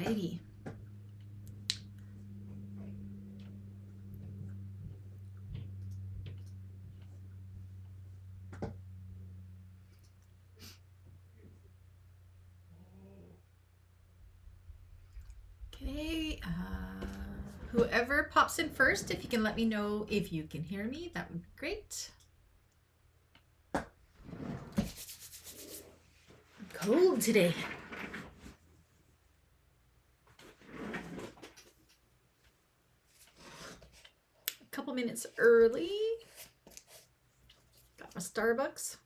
Alrighty. Okay, whoever pops in first, if you can let me know if you can hear me, that would be great. I'm cold today. A couple minutes early. Got my Starbucks.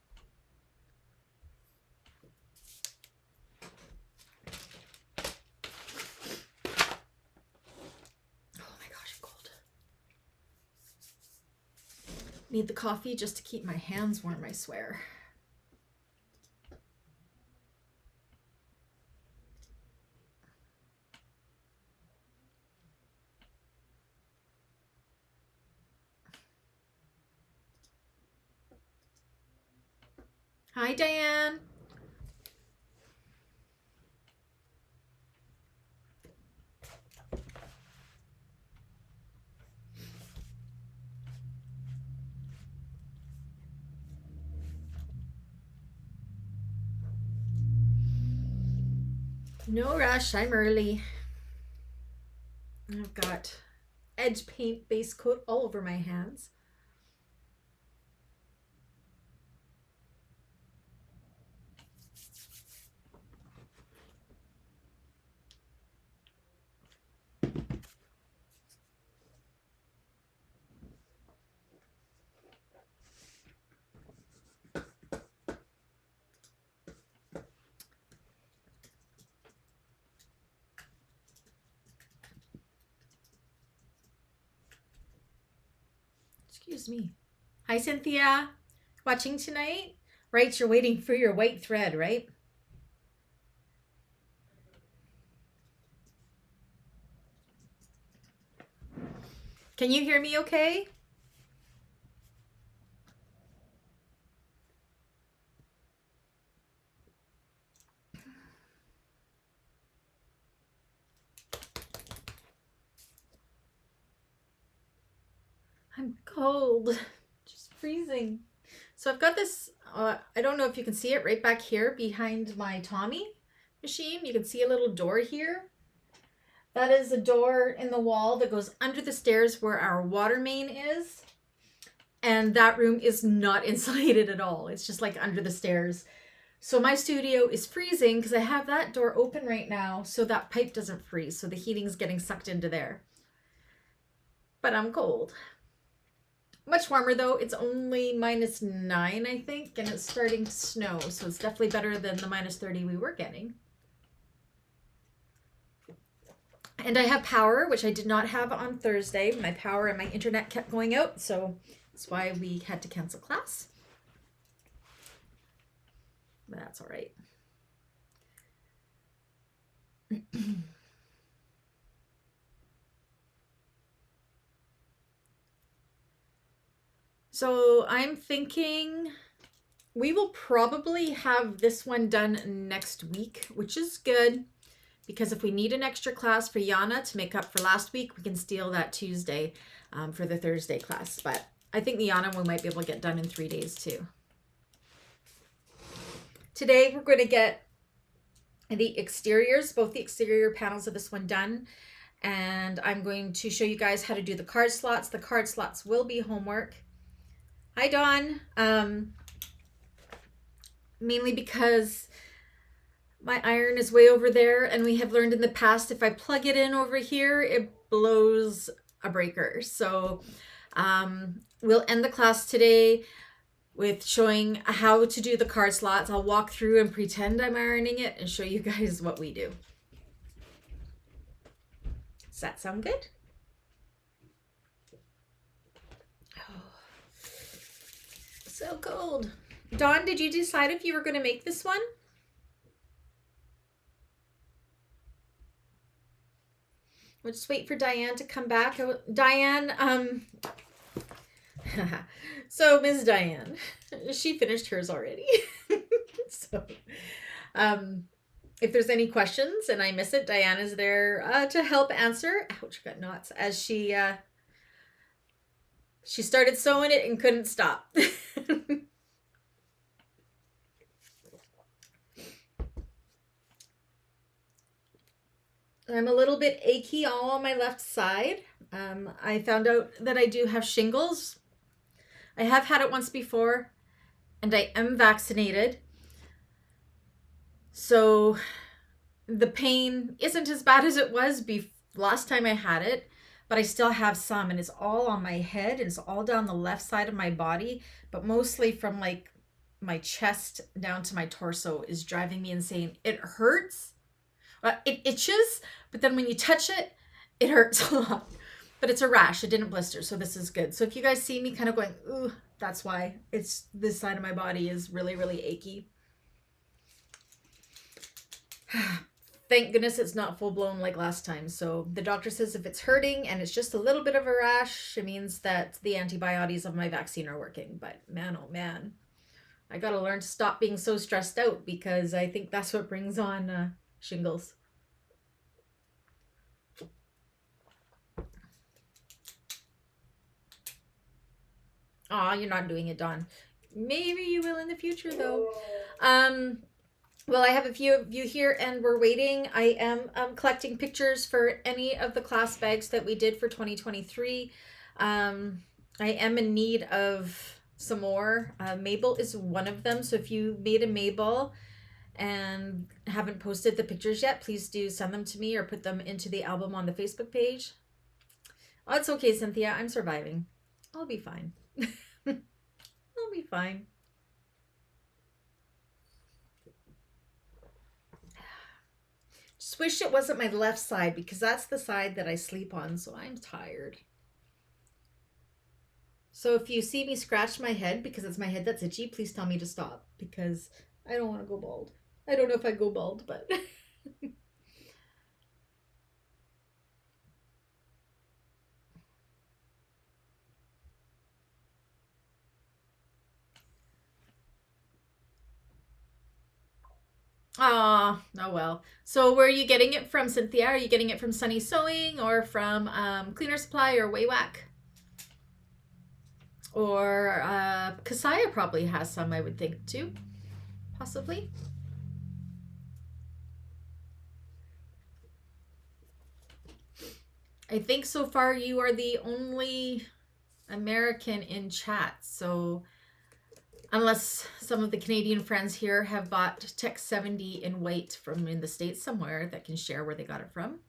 Need the coffee just to keep my hands warm, I swear. Hi, Diane. No rush, I'm early. I've got edge paint base coat all over my hands. Excuse me. Hi, Cynthia. Watching tonight? Right, you're waiting for your white thread, right? Can you hear me okay? I'm cold, just freezing. So I've got this, I don't know if you can see it right back here behind my Tommy machine. You can see a little door here. That is a door in the wall that goes under the stairs where our water main is. And that room is not insulated at all. It's just like under the stairs. So my studio is freezing because I have that door open right now so that pipe doesn't freeze. So the heating's getting sucked into there. But I'm cold. Much warmer though. It's only -9, I think, and it's starting to snow. So it's definitely better than the -30 we were getting. And I have power, which I did not have on Thursday. My power and my internet kept going out. So that's why we had to cancel class. But that's all right. So I'm thinking we will probably have this one done next week, which is good because if we need an extra class for Yana to make up for last week, we can steal that Tuesday for the Thursday class. But I think the Yana one might be able to get done in 3 days too. Today we're going to get the exteriors, both the exterior panels of this one done. And I'm going to show you guys how to do the card slots. The card slots will be homework. Hi, Dawn. Mainly because my iron is way over there and we have learned in the past if I plug it in over here, it blows a breaker. So we'll end the class today with showing how to do the card slots. I'll walk through and pretend I'm ironing it and show you guys what we do. Does that sound good? Oh, so cold. Dawn, did you decide if you were going to make this one? We'll just wait for Diane to come back. Diane, so Ms. Diane, she finished hers already. So, if there's any questions and I miss it, Diana's there to help answer. Ouch, got knots. As she started sewing it and couldn't stop. I'm a little bit achy all on my left side. I found out that I do have shingles. I have had it once before, and I am vaccinated. So the pain isn't as bad as it was last time I had it, but I still have some, and it's all on my head, and it's all down the left side of my body, but mostly from like my chest down to my torso is driving me insane. It hurts. It itches, but then when you touch it, it hurts a lot. But it's a rash. It didn't blister, so this is good. So if you guys see me kind of going, ooh, that's why. It's this side of my body is really, really achy. Thank goodness it's not full-blown like last time. So the doctor says if it's hurting and it's just a little bit of a rash, it means that the antibodies of my vaccine are working. But man, oh man, I got to learn to stop being so stressed out, because I think that's what brings on shingles. Aw, you're not doing it, Dawn. Maybe you will in the future, though. Well, I have a few of you here, and we're waiting. I am collecting pictures for any of the class bags that we did for 2023. I am in need of some more. Mabel is one of them, so if you made a Mabel and haven't posted the pictures yet, please do send them to me or put them into the album on the Facebook page. Oh, it's okay, Cynthia. I'm surviving. I'll be fine. I'll be fine. Just wish it wasn't my left side, because that's the side that I sleep on, so I'm tired. So if you see me scratch my head because it's my head that's itchy, please tell me to stop, because I don't want to go bald. I don't know if I go bald, but... oh well. So where are you getting it from, Cynthia? Are you getting it from Sunny Sewing or from Cleaner Supply or Waywack? Or Kasaya probably has some, I would think, too. Possibly. I think so far you are the only American in chat, so unless some of the Canadian friends here have bought Tech 70 in white from in the States somewhere that can share where they got it from.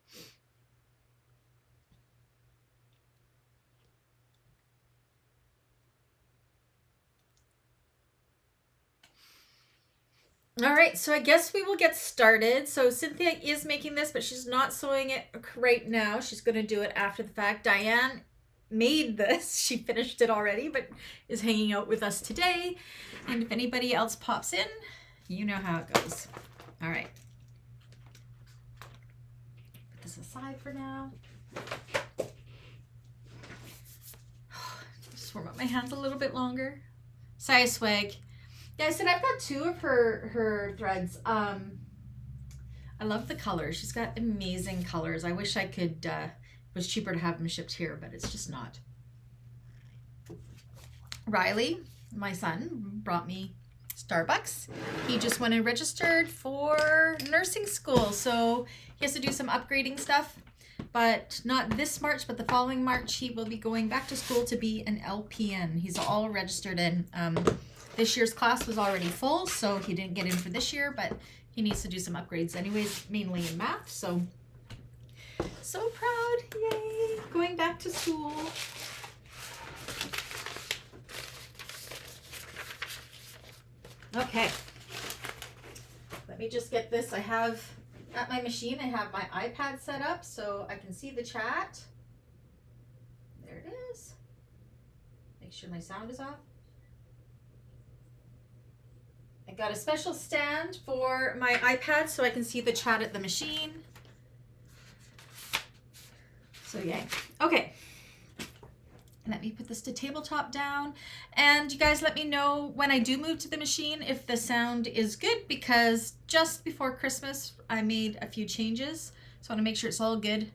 All right, so I guess we will get started. So Cynthia is making this, but she's not sewing it right now. She's going to do it after the fact. Diane made this. She finished it already, but is hanging out with us today. And if anybody else pops in, you know how it goes. All right. Put this aside for now. Just warm up my hands a little bit longer. Saya Swag. Yeah, I said I've got two of her threads. I love the colors. She's got amazing colors. I wish I could, it was cheaper to have them shipped here, but it's just not. Riley, my son, brought me Starbucks. He just went and registered for nursing school, so he has to do some upgrading stuff, but not this March, but the following March, he will be going back to school to be an LPN. He's all registered in. This year's class was already full, so he didn't get in for this year, but he needs to do some upgrades anyways, mainly in math, so proud, yay, going back to school. Okay, let me just get this. I have, at my machine, I have my iPad set up so I can see the chat. There it is. Make sure my sound is off. I got a special stand for my iPad so I can see the chat at the machine. So yay. Okay. Let me put this to tabletop down. And you guys let me know when I do move to the machine if the sound is good, because just before Christmas, I made a few changes. So I want to make sure it's all good.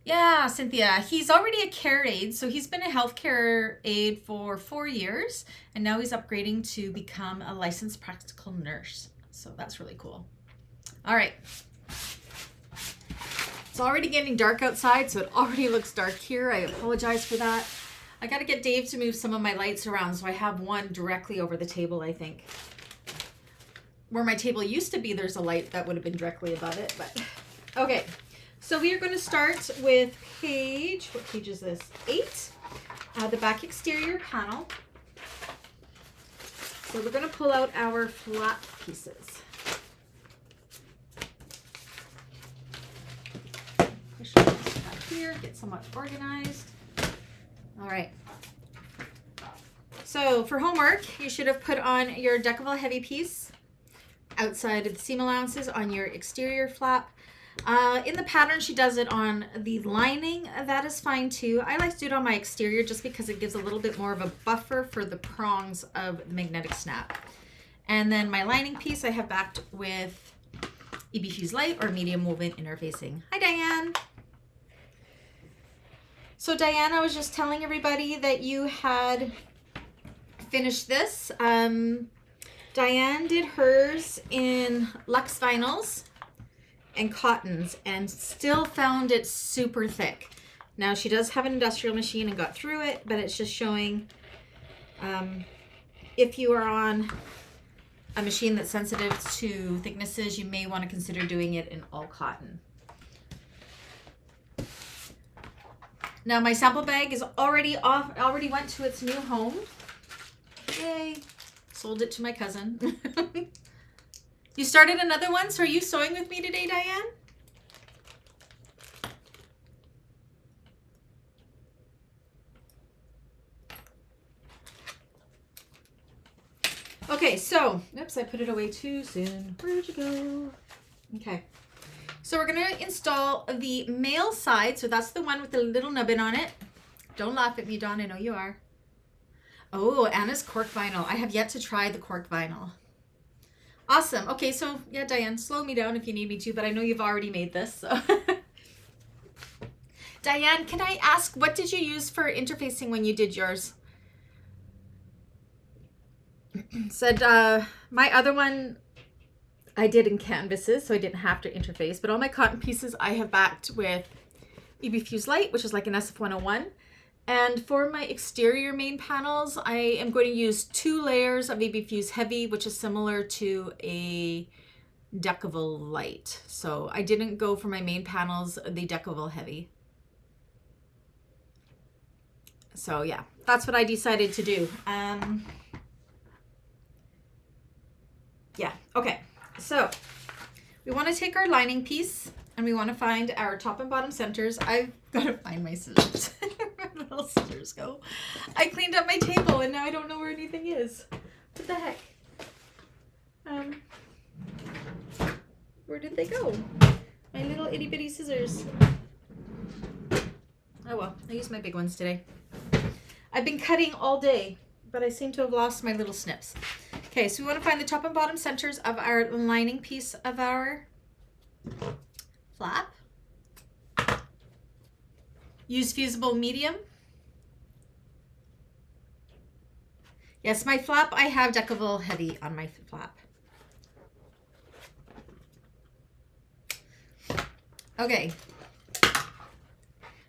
Yeah, Cynthia, he's already a care aide. So he's been a healthcare aide for 4 years, and now he's upgrading to become a licensed practical nurse. So that's really cool. All right. It's already getting dark outside, so it already looks dark here. I apologize for that. I got to get Dave to move some of my lights around, so I have one directly over the table, I think. Where my table used to be, there's a light that would have been directly above it, but okay. So we are going to start with page, what page is this? 8, the back exterior panel. So we're going to pull out our flat pieces. Push this back here, get somewhat organized. All right. So for homework, you should have put on your deckable heavy piece outside of the seam allowances on your exterior flap. In the pattern, she does it on the lining. That is fine too. I like to do it on my exterior just because it gives a little bit more of a buffer for the prongs of the magnetic snap. And then my lining piece I have backed with EB Fuse Light or medium woven interfacing. Hi, Diane. So Diane, I was just telling everybody that you had finished this. Diane did hers in Luxe vinyls and cottons and still found it super thick. Now she does have an industrial machine and got through it, but it's just showing if you are on a machine that's sensitive to thicknesses, you may want to consider doing it in all cotton. Now my sample bag is already off, already went to its new home. Yay. Sold it to my cousin. You started another one, so are you sewing with me today, Diane? Okay, so, oops, I put it away too soon. Where'd you go? Okay. So we're gonna install the male side. So that's the one with the little nubbin on it. Don't laugh at me, Dawn, I know you are. Oh, Anna's cork vinyl. I have yet to try the cork vinyl. Awesome. Okay, so yeah, Diane, slow me down if you need me to, but I know you've already made this. So. Diane, can I ask, what did you use for interfacing when you did yours? Said my other one I did in canvases, so I didn't have to interface, but all my cotton pieces I have backed with EB Fuse Light, which is like an SF101. And for my exterior main panels, I am going to use 2 layers of EB Fuse Heavy, which is similar to a Decaville Light. So I didn't go for my main panels, the Decaville Heavy. So yeah, that's what I decided to do. Yeah, okay. So we want to take our lining piece and we want to find our top and bottom centers. I've got to find my scissors. Where the little scissors go? I cleaned up my table and now I don't know where anything is. What the heck? Where did they go? My little itty bitty scissors. Oh well, I used my big ones today. I've been cutting all day, but I seem to have lost my little snips. Okay, so we want to find the top and bottom centers of our lining piece of our flap. Use fusible medium. Yes, my flap, I have Decaville Heavy on my flap. Okay.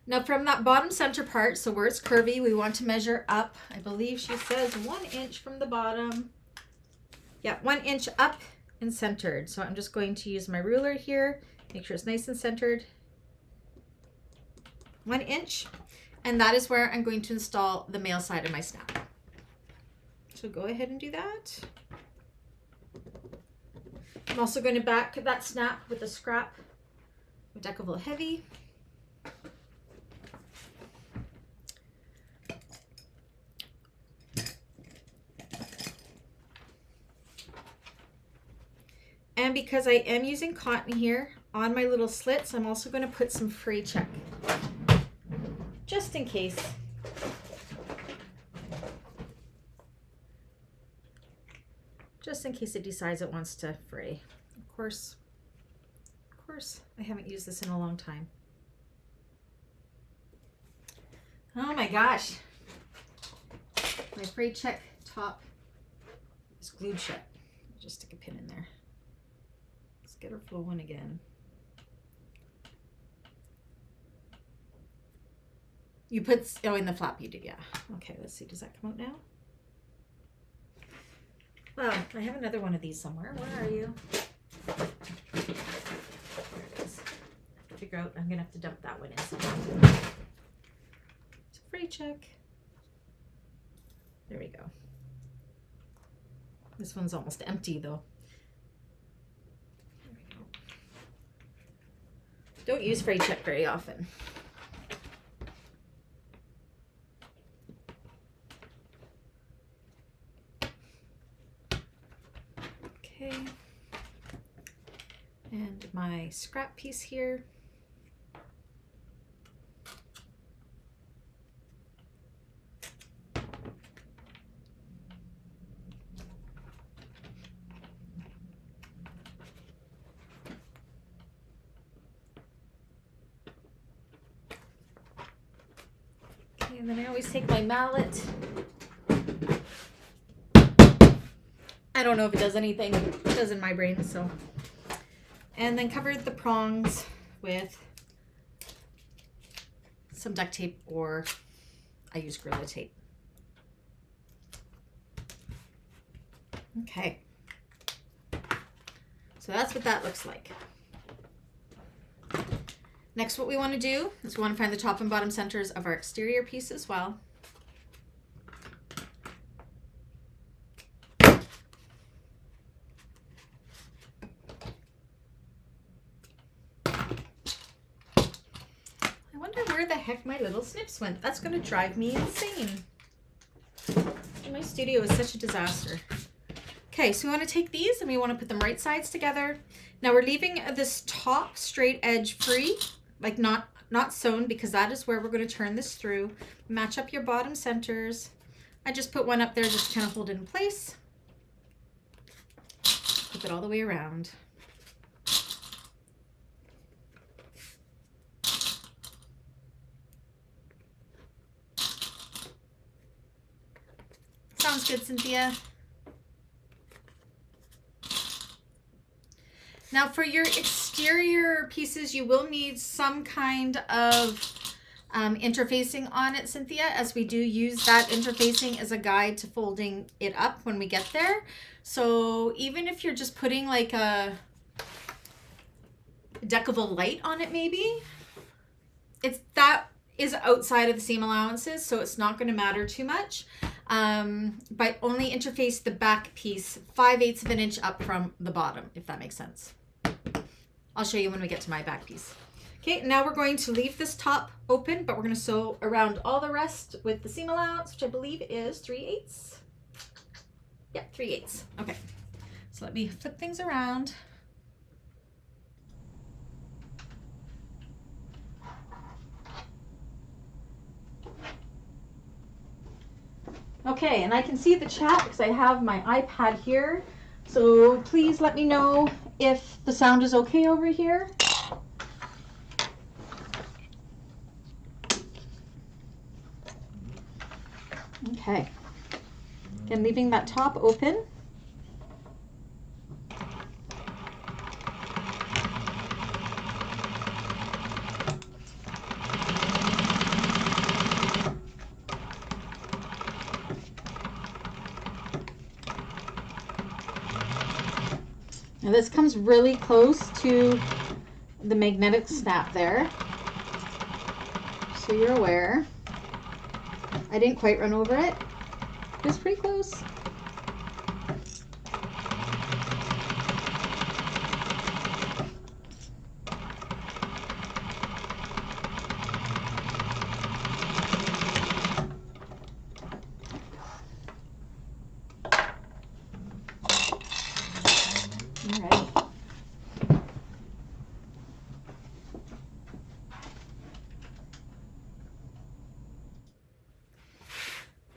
Now from that bottom center part, so where it's curvy, we want to measure up. I believe she says 1 inch from the bottom. Yeah, 1 inch up and centered. So I'm just going to use my ruler here, make sure it's nice and centered. 1 inch, and that is where I'm going to install the male side of my snap. So go ahead and do that. I'm also going to back that snap with a scrap of Decaville Heavy. And because I am using cotton here on my little slits, I'm also going to put some fray check, just in case. just in case it decides it wants to fray. Of course, I haven't used this in a long time. Oh my gosh. My fray check top is glued shut. Just stick a pin in there. Let's get her flowing again. You put, oh, in the flap you did, yeah. Okay, let's see, does that come out now? Well, I have another one of these somewhere. Where are you? There it is. I have to figure out, I'm gonna have to dump that one in somewhere. It's a fray check. There we go. This one's almost empty though. There we go. Don't use fray check very often. Okay. And my scrap piece here. And then I always take my mallet. I don't know if it does anything. It does in my brain, so. And then covered the prongs with some duct tape, or I use Gorilla Tape. Okay. So that's what that looks like. Next, what we want to do is we want to find the top and bottom centers of our exterior piece as well. I wonder where the heck my little snips went. That's going to drive me insane. My studio is such a disaster. Okay, so we want to take these and we want to put them right sides together. Now we're leaving this top straight edge free. Like not sewn, because that is where we're going to turn this through. Match up your bottom centers. I just put one up there just to kind of hold it in place. Flip it all the way around. Sounds good, Cynthia. Now for your exterior pieces, you will need some kind of interfacing on it, Cynthia, as we do use that interfacing as a guide to folding it up when we get there. So even if you're just putting like a deck of a light on it, maybe, that is outside of the seam allowances, so it's not going to matter too much. But only interface the back piece 5/8 of an inch up from the bottom, if that makes sense. I'll show you when we get to my back piece. Okay, now we're going to leave this top open, but we're going to sew around all the rest with the seam allowance, which I believe is 3/8. Yeah, 3/8. Okay, so let me flip things around. Okay, and I can see the chat because I have my iPad here. So please let me know if the sound is okay over here. Okay. Again, leaving that top open. Now this comes really close to the magnetic snap there, so you're aware. I didn't quite run over it. It was pretty close.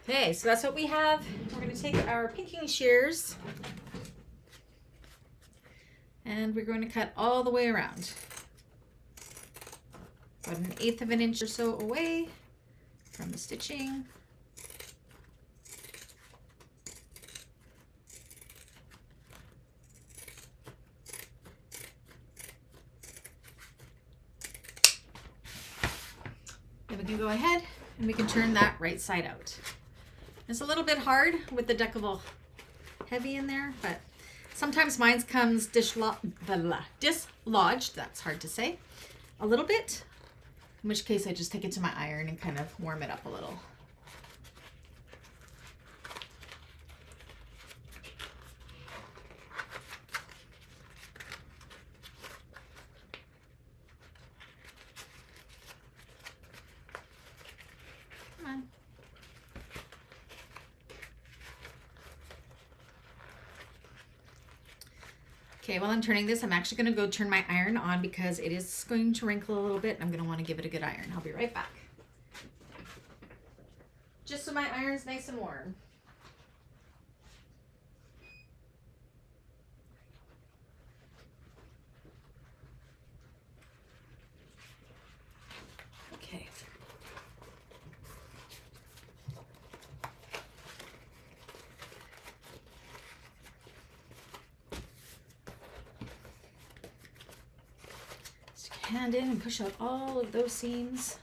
Okay, so that's what we have. We're going to take our pinking shears And we're going to cut all the way around. About 1/8 of an inch or so away from the stitching. Then we can go ahead and we can turn that right side out. It's a little bit hard with the deckable heavy in there, but sometimes mine comes dislodged, that's hard to say, a little bit, in which case I just take it to my iron and kind of warm it up a little. Come on. Okay, while I'm turning this, I'm actually going to go turn my iron on because it is going to wrinkle a little bit. I'm going to want to give it a good iron. I'll be right back. Just so my iron's nice and warm. Okay. Hand in and push out all of those seams.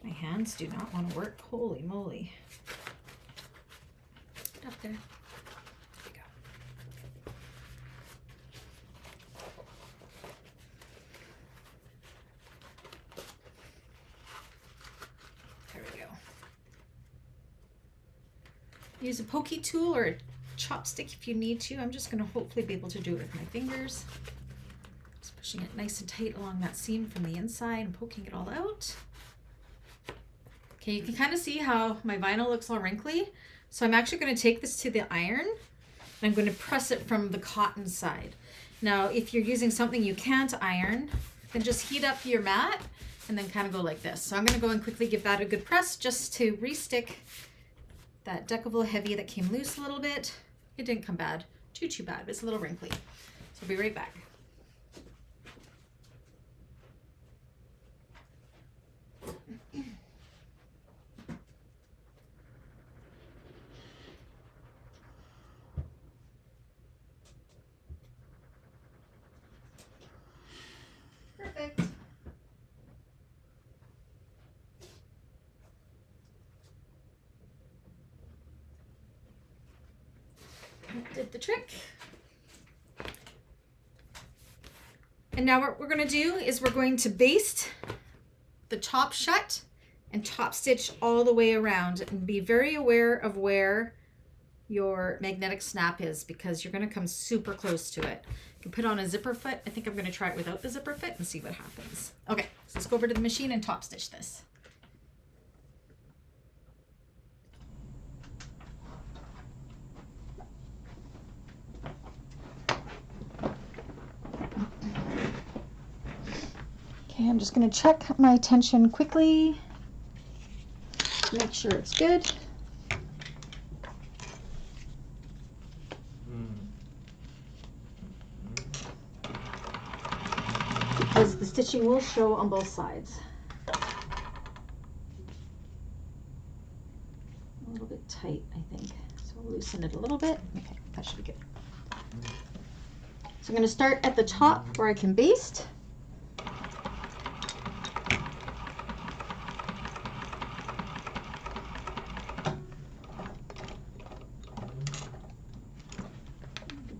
My hands do not want to work. Holy moly. Get up there. There we go. Use a pokey tool or a chopstick if you need to. I'm just going to hopefully be able to do it with my fingers. Just pushing it nice and tight along that seam from the inside and poking it all out. Okay, you can kind of see how my vinyl looks all wrinkly. So I'm actually going to take this to the iron and I'm going to press it from the cotton side. Now, if you're using something you can't iron, then just heat up your mat and then kind of go like this. So I'm going to go and quickly give that a good press just to re-stick that deckable heavy that came loose a little bit. It didn't come bad, too bad, but it's a little wrinkly. So I'll be right back. Perfect. Did the trick. And now what we're going to do is we're going to baste the top shut and top stitch all the way around, and be very aware of where your magnetic snap is because you're going to come super close to it. You can put on a zipper foot. I think I'm going to try it without the zipper foot and see what happens. Okay, so let's go over to the machine and top stitch this. Okay, I'm just going to check my tension quickly, make sure it's good. Because the stitching will show on both sides. A little bit tight, I think. So we'll loosen it a little bit. Okay, that should be good. So I'm going to start at the top where I can baste.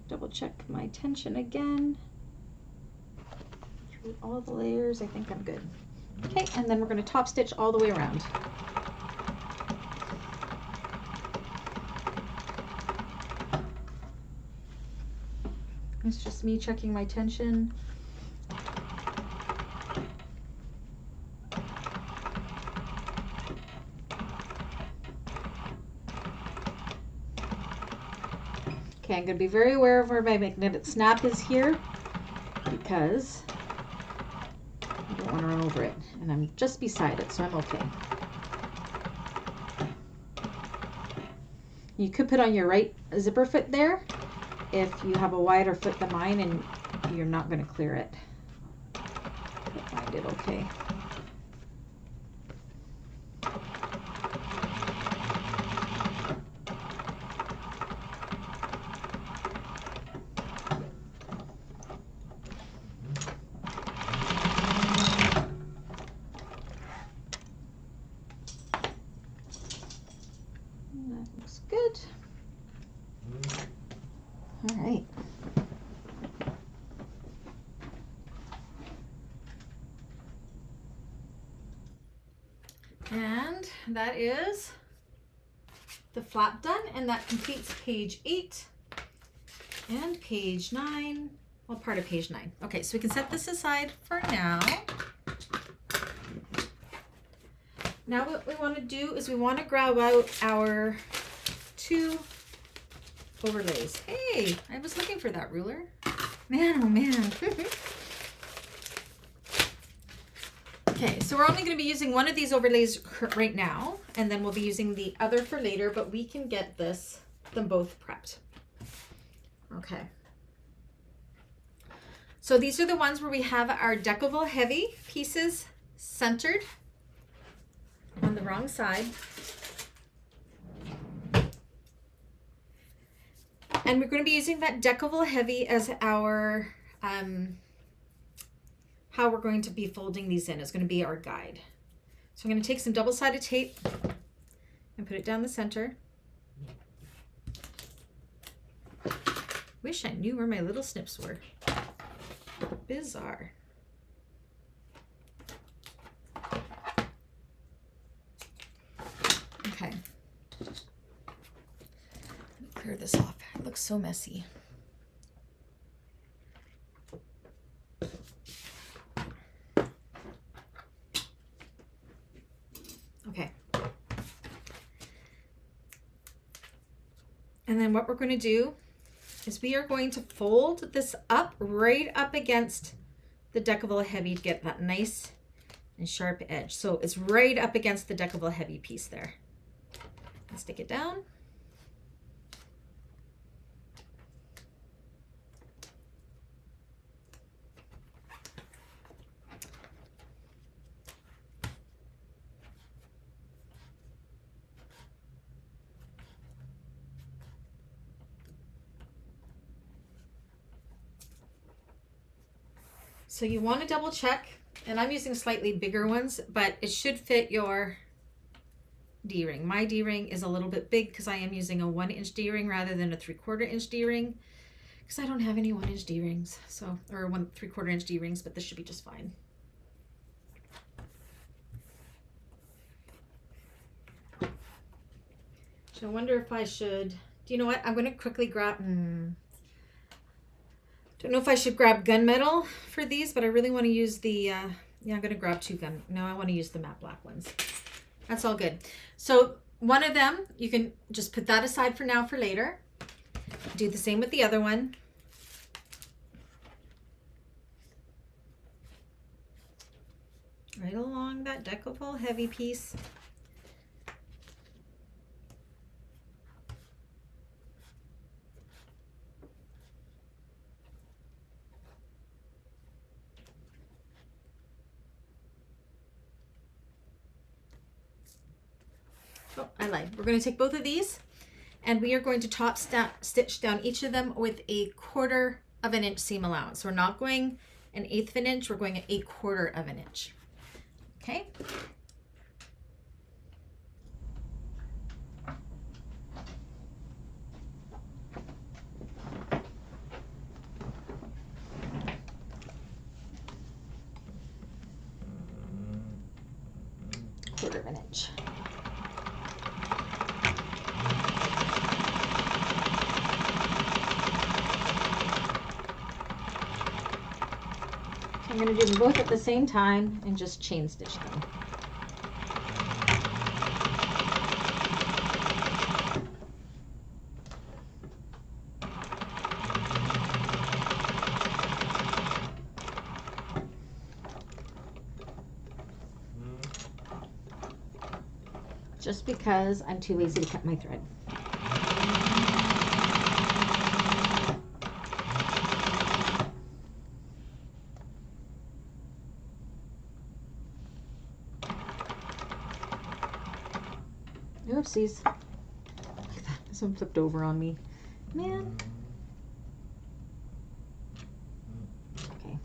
Double check my tension again. Through all the layers, I think I'm good. Okay, and then we're going to top stitch all the way around. It's just me checking my tension. Okay, I'm going to be very aware of where my magnetic snap is here because over it, and I'm just beside it, so I'm okay. You could put on your right zipper foot there if you have a wider foot than mine and you're not going to clear it. But mine did okay. Good. All right. And that is the flap done, and that completes page 8 and page 9. Well, part of page 9. Okay, so we can set this aside for now. Now what we want to do is we want to grab out our 2 overlays. Hey, I was looking for that ruler. Man, oh man. Okay, so we're only going to be using one of these overlays right now, and then we'll be using the other for later, but we can get them both prepped. Okay. So these are the ones where we have our Decoville heavy pieces centered on the wrong side. And we're going to be using that Decoville heavy as our, how we're going to be folding these in. It's going to be our guide. So I'm going to take some double-sided tape and put it down the center. Wish I knew where my little snips were. Bizarre. Okay. Clear this off. It looks so messy. Okay. And then what we're going to do is we are going to fold this up right up against the Decoville heavy to get that nice and sharp edge. So it's right up against the Decoville heavy piece there. And stick it down. So you want to double check, and I'm using slightly bigger ones, but it should fit your D-ring. My D-ring is a little bit big because I am using a 1-inch D-ring rather than a 3/4 inch D-ring, because I don't have any 1-inch D-rings, so, or 3/4 inch D-rings, but this should be just fine. So I wonder if I should, do you know what? I'm going to quickly grab, don't know if I should grab gunmetal for these, but I really want to use the, yeah, I'm going to grab 2 no, I want to use the matte black ones. That's all good. So one of them, you can just put that aside for now for later. Do the same with the other one. Right along that Decoville heavy piece. Oh, I lied. We're going to take both of these and we are going to top stitch down each of them with a 1/4 of an inch seam allowance. We're not going 1/8 of an inch, we're going 1/4 of an inch. Okay. Quarter of an inch. I'm going to do them both at the same time and just chain stitch them. just because I'm too lazy to cut my thread. Oopsies. Look at that. This one flipped over on me. Man. Okay.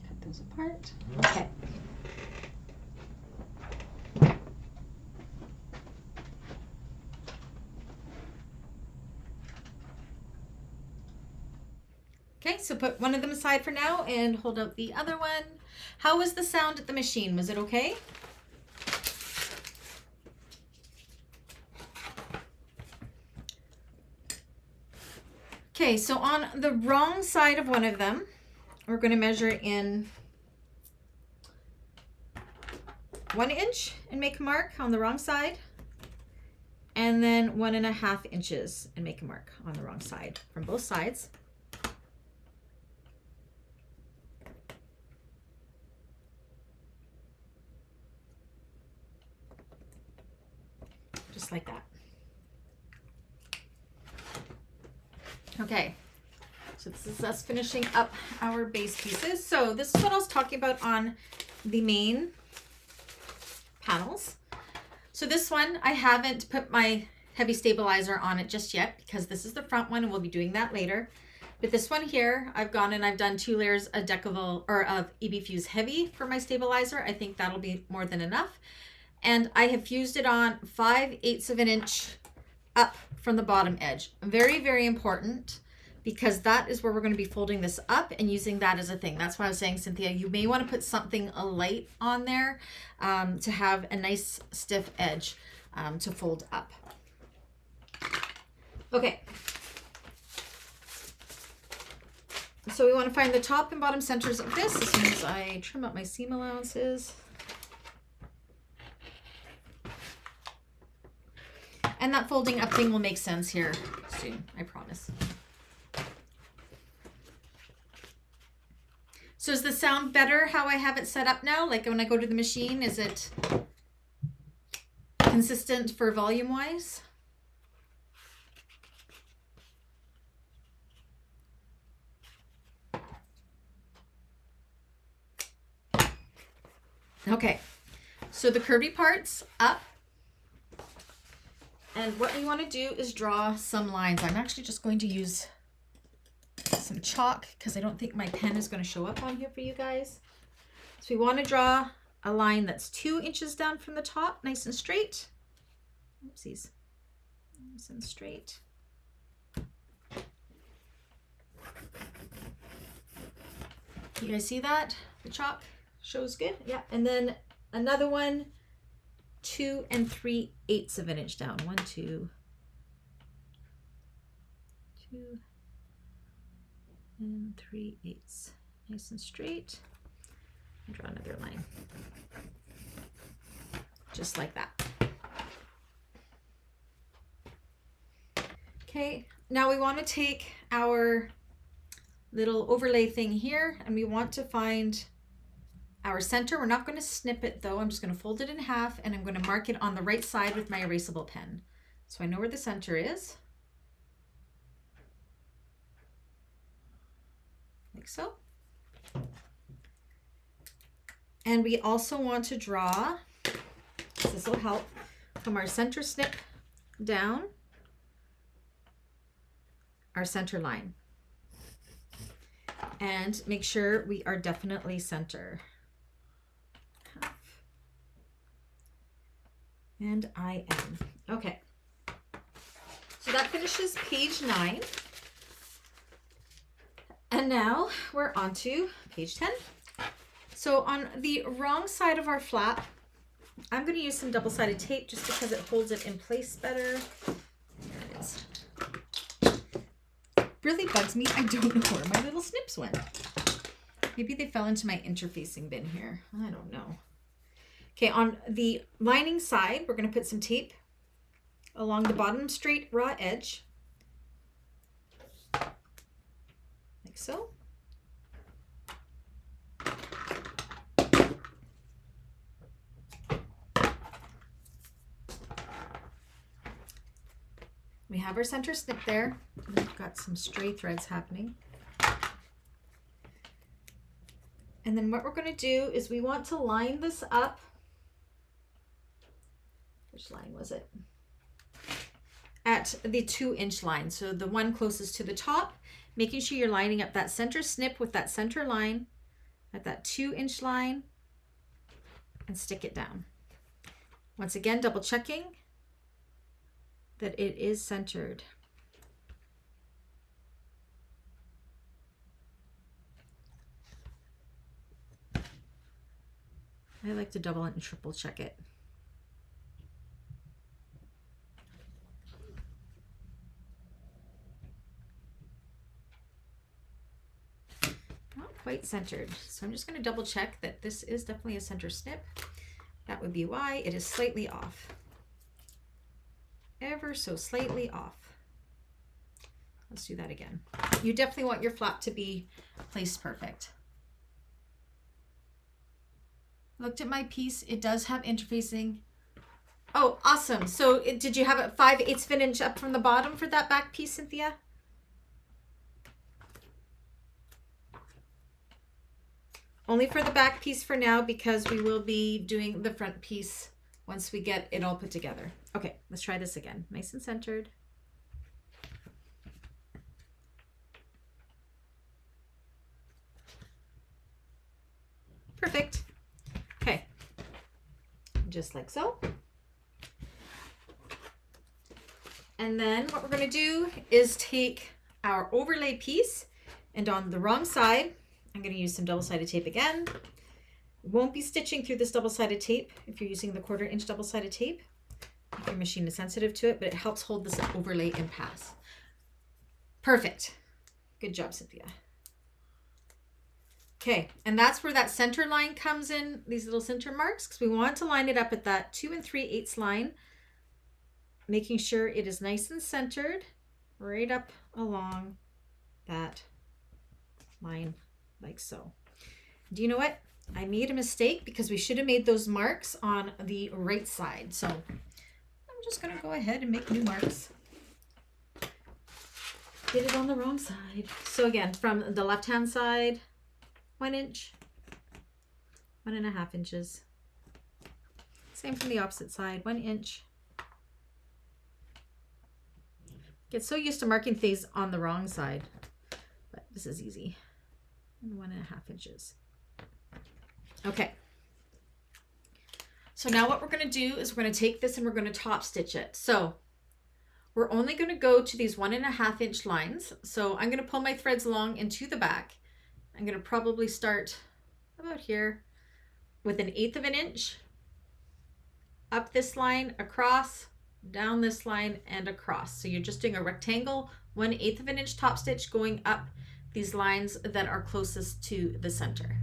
Cut those apart. Okay. Okay, so put one of them aside for now and hold out the other one. How was the sound at the machine? Was it okay? Okay, so on the wrong side of one of them, we're going to measure in 1 inch and make a mark on the wrong side. And then 1.5 inches and make a mark on the wrong side from both sides. Just like that. Okay, so this is us finishing up our base pieces. So this is what I was talking about on the main panels. So this one, I haven't put my heavy stabilizer on it just yet because this is the front one and we'll be doing that later. But this one here, I've gone and I've done 2 layers of of EB Fuse Heavy for my stabilizer. I think that'll be more than enough. And I have fused it on 5/8 of an inch up from the bottom edge. Very, very important because that is where we're going to be folding this up and using that as a thing. That's why I was saying, Cynthia, you may want to put something light on there to have a nice stiff edge to fold up. Okay. So we want to find the top and bottom centers of this as soon as I trim up my seam allowances. And that folding up thing will make sense here soon, I promise. So does this sound better how I have it set up now? Like when I go to the machine, is it consistent for volume wise? Okay, so the curvy part's up. And what we want to do is draw some lines. I'm actually just going to use some chalk because I don't think my pen is going to show up on here for you guys. So we want to draw a line that's 2 inches down from the top, nice and straight. Oopsies. Nice and straight. You guys see that? The chalk shows good. Yeah. And then another one, 2 3/8 of an inch down. 1, 2, 2 3/8. Nice and straight. And draw another line. Just like that. Okay, now we want to take our little overlay thing here and we want to find our center. We're not going to snip it though. I'm just going to fold it in half and I'm going to mark it on the right side with my erasable pen. So I know where the center is. Like so. And we also want to draw, this will help, from our center snip down, our center line. And make sure we are definitely center. And I am. Okay. So that finishes page 9. And now we're on to page 10. So on the wrong side of our flap, I'm going to use some double-sided tape just because it holds it in place better. There it is. It really bugs me. I don't know where my little snips went. Maybe they fell into my interfacing bin here. I don't know. Okay, on the lining side, we're going to put some tape along the bottom straight raw edge, like so. We have our center snip there. We've got some stray threads happening. And then what we're going to do is we want to line this up. Which line was it? At the 2-inch line. So the one closest to the top, making sure you're lining up that center snip with that center line at that 2-inch line and stick it down. Once again, double checking that it is centered. I like to double and triple check it. Not quite centered. So I'm just going to double check that this is definitely a center snip. That would be why it is slightly off. Ever so slightly off. Let's do that again. You definitely want your flap to be placed perfect. Looked at my piece. It does have interfacing. Oh, awesome. So did you have it 5/8 of an inch up from the bottom for that back piece, Cynthia? Only for the back piece for now, because we will be doing the front piece once we get it all put together. Okay, let's try this again. Nice and centered. Perfect. Okay, just like so. And then what we're going to do is take our overlay piece, and on the wrong side, I'm going to use some double-sided tape again. Won't be stitching through this double-sided tape if you're using the 1/4 inch double-sided tape. If your machine is sensitive to it, but it helps hold this overlay in pass. Perfect. Good job, Cynthia. Okay, and that's where that center line comes in, these little center marks, because we want to line it up at that 2 3/8 line, making sure it is nice and centered right up along that line, like so. Do you know what? I made a mistake because we should have made those marks on the right side. So I'm just going to go ahead and make new marks. Did it on the wrong side. So again, from the left-hand side, 1 inch, 1.5 inches. Same from the opposite side, 1 inch. Get so used to marking things on the wrong side, but this is easy. And 1.5 inches. Okay. So now what we're going to do is we're going to take this and we're going to top stitch it. So we're only going to go to these 1.5 inch lines. So I'm going to pull my threads along into the back. I'm going to probably start about here with 1/8 of an inch, up this line, across, down this line, and across. So you're just doing a rectangle, 1/8 of an inch top stitch going up these lines that are closest to the center.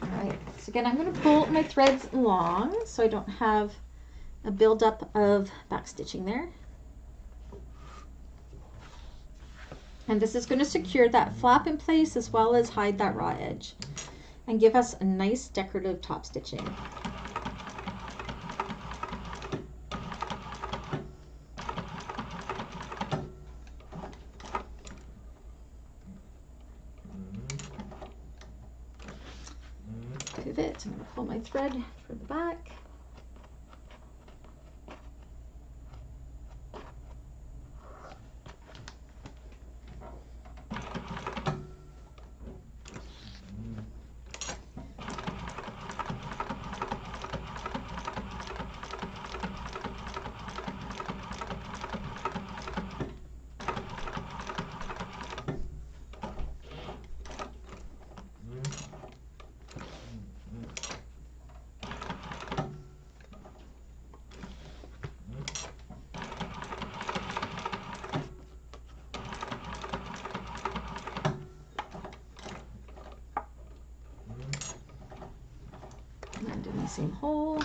Alright, so again, I'm going to pull my threads along so I don't have a buildup of back stitching there. And this is going to secure that flap in place as well as hide that raw edge and give us a nice decorative top stitching. Pivot, I'm going to pull my thread for the back. same hole.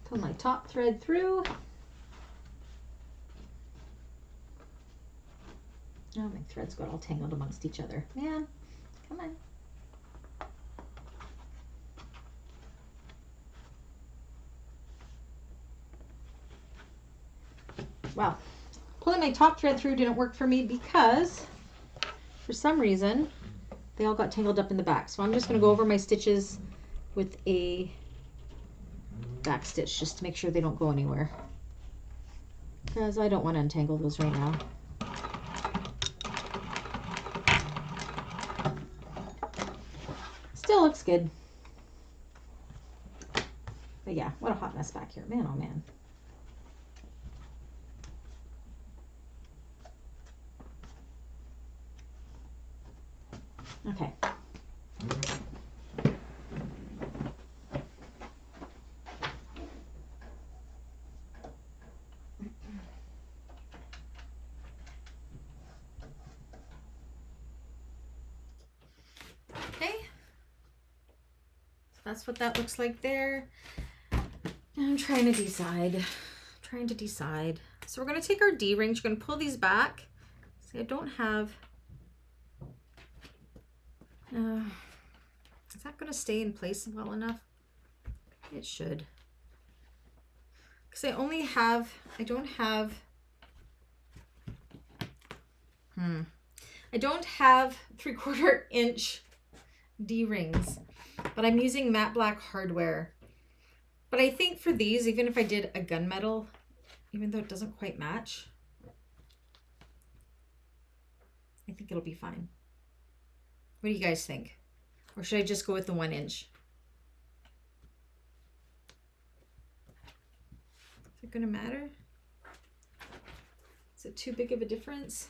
Pull my top thread through. Oh, my threads got all tangled amongst each other. Man, come on. Well, pulling my top thread through didn't work for me because for some reason they all got tangled up in the back. So I'm just going to go over my stitches with a back stitch just to make sure they don't go anywhere, because I don't want to untangle those right now. Still looks good. But yeah, what a hot mess back here. Man, oh man. Okay. Okay. That's what that looks like there. I'm trying to decide. So we're going to take our D-rings. We're going to pull these back. See, I don't have... is that going to stay in place well enough? It should. Because I don't have 3/4 inch D-rings, but I'm using matte black hardware. But I think for these, even if I did a gunmetal, even though it doesn't quite match, I think it'll be fine. What do you guys think? Or should I just go with the 1 inch? Is it gonna matter? Is it too big of a difference?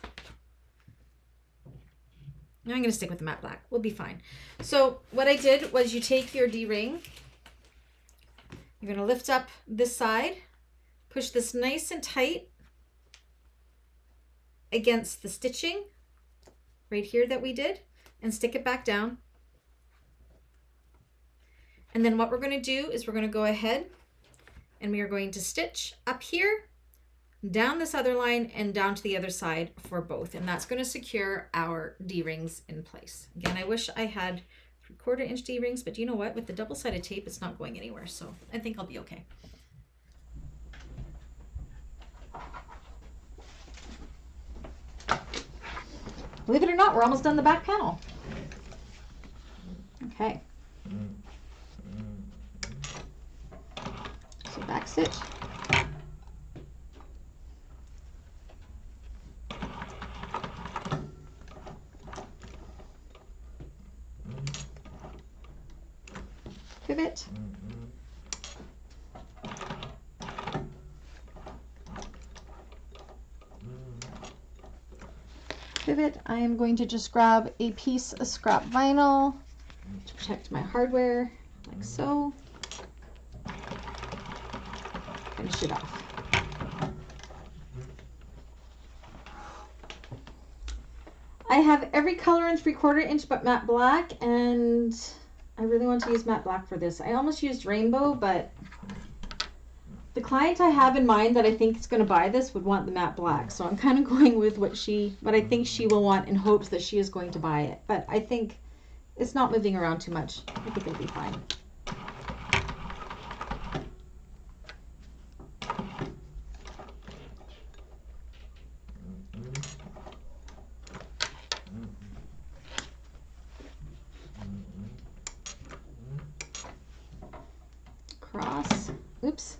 No, I'm gonna stick with the matte black. We'll be fine. So what I did was you take your D-ring, you're gonna lift up this side, push this nice and tight against the stitching right here that we did, and stick it back down. And then what we're going to do is we're going to go ahead and we are going to stitch up here, down this other line, and down to the other side for both. And that's going to secure our D-rings in place. Again, I wish I had 3/4 inch D-rings, but you know what? With the double-sided tape, it's not going anywhere. So I think I'll be okay. Believe it or not, we're almost done the back panel. Okay. So back stitch. Pivot. Pivot. I am going to just grab a piece of scrap vinyl to protect my hardware, like so. Finish it off. I have every color in 3/4 inch but matte black, and I really want to use matte black for this. I almost used rainbow, but the client I have in mind that I think is going to buy this would want the matte black. So I'm kind of going with what I think she will want in hopes that she is going to buy it. But I think it's not moving around too much. I think it'll be fine. Cross. Oops.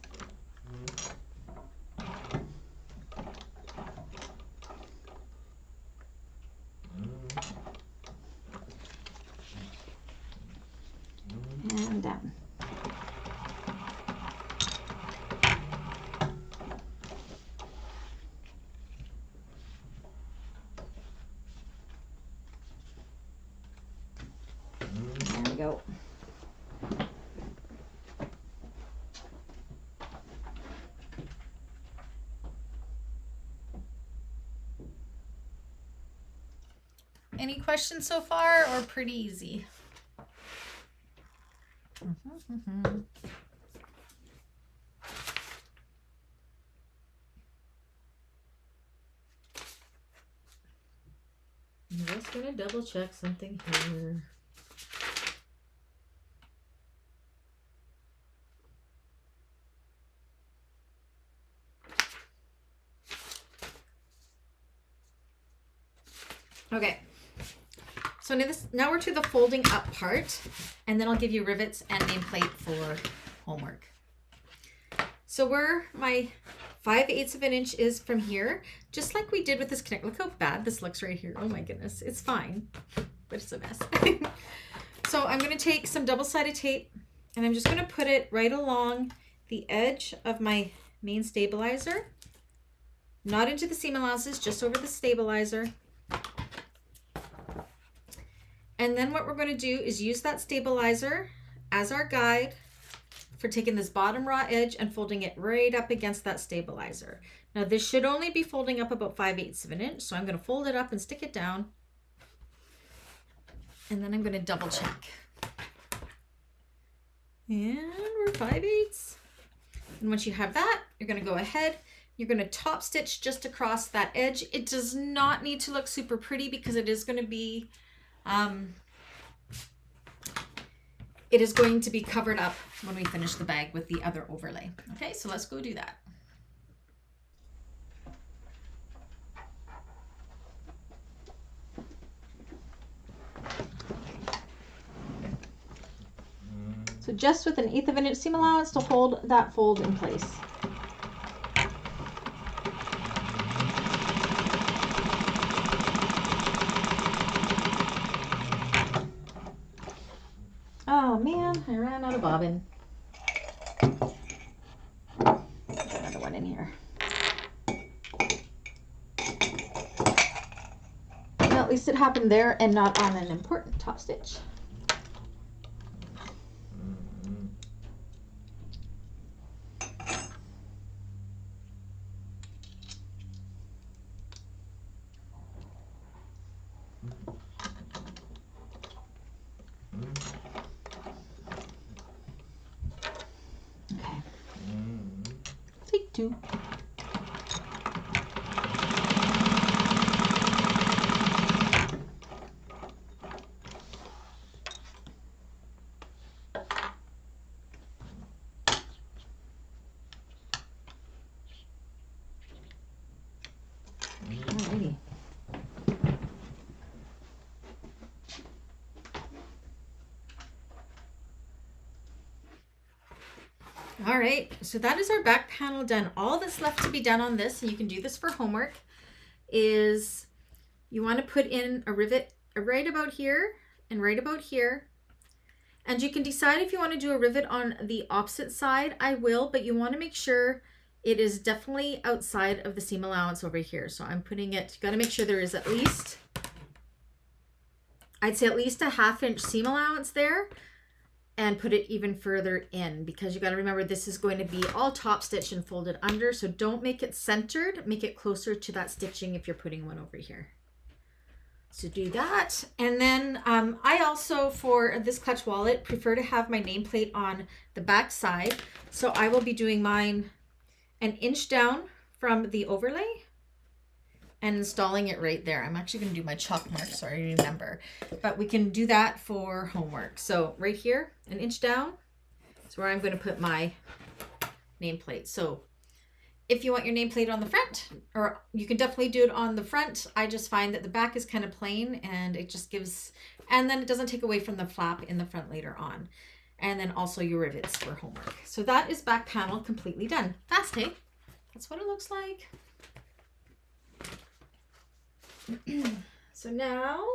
And down. There we go. Any questions so far or pretty easy? I'm just going to double check something here. Okay, so now we're to the folding up part, and then I'll give you rivets and nameplate for homework. So where my 5/8 of an inch is from here, just like we did with this connect. Look how bad this looks right here. Oh my goodness, it's fine, but it's a mess. So I'm going to take some double-sided tape, and I'm just going to put it right along the edge of my main stabilizer, not into the seam allowances, just over the stabilizer. And then what we're going to do is use that stabilizer as our guide for taking this bottom raw edge and folding it right up against that stabilizer. Now this should only be folding up about 5/8 of an inch, so I'm going to fold it up and stick it down. And then I'm going to double check. And we're 5/8. And once you have that, you're going to go ahead, you're going to top stitch just across that edge. It does not need to look super pretty because it is going to be covered up when we finish the bag with the other overlay. Okay, so let's go do that. So just with an 1/8 of an inch seam allowance to hold that fold in place. Oh man, I ran out of bobbin. There's another one in here. Well, at least it happened there and not on an important top stitch. Take two. Alrighty. All right, so that is our back panel done. All that's left to be done on this, and you can do this for homework, is you want to put in a rivet right about here and right about here. And you can decide if you want to do a rivet on the opposite side. I will, but you want to make sure it is definitely outside of the seam allowance over here. So I'm putting it, got to make sure there is at least, I'd say at least a 1/2 inch seam allowance there, and put it even further in, because you got to remember this is going to be all top stitched and folded under. So don't make it centered, make it closer to that stitching if you're putting one over here. So do that. And then I also, for this clutch wallet, prefer to have my nameplate on the back side. So I will be doing mine 1 inch down from the overlay and installing it right there. I'm actually going to do my chalk mark so I remember, but we can do that for homework. So right here, 1 inch down is where I'm going to put my nameplate. So if you want your nameplate on the front, or you can definitely do it on the front, I just find that the back is kind of plain and it just gives, and then it doesn't take away from the flap in the front later on. And then also your rivets for homework. So that is back panel completely done. Fast, hey? That's what it looks like. So now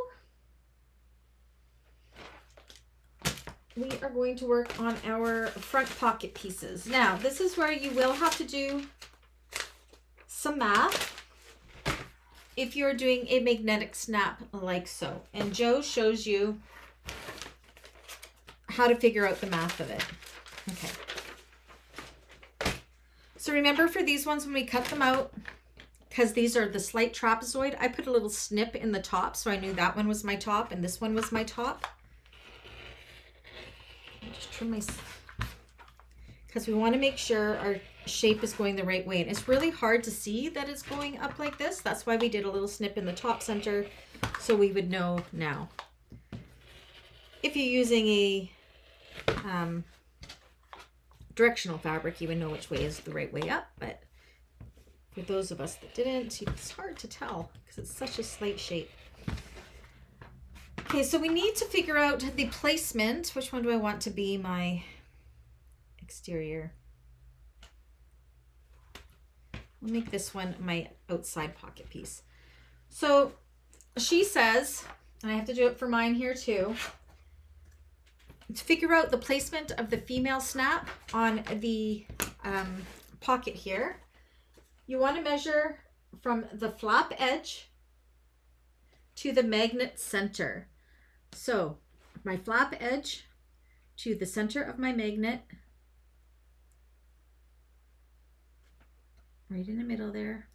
we are going to work on our front pocket pieces. Now, this is where you will have to do some math if you're doing a magnetic snap like so. And Joe shows you how to figure out the math of it. Okay. So remember, for these ones, when we cut them out, because these are the slight trapezoid, I put a little snip in the top so I knew that one was my top and this one was my top. I'll just trim my, because we want to make sure our shape is going the right way. And it's really hard to see that it's going up like this. That's why we did a little snip in the top center so we would know now. If you're using a directional fabric, you would know which way is the right way up, but for those of us that didn't, it's hard to tell because it's such a slight shape. Okay, so we need to figure out the placement. Which one do I want to be my exterior? We'll make this one my outside pocket piece. So she says, and I have to do it for mine here too, to figure out the placement of the female snap on the pocket here. You want to measure from the flap edge to the magnet center. So my flap edge to the center of my magnet, right in the middle there.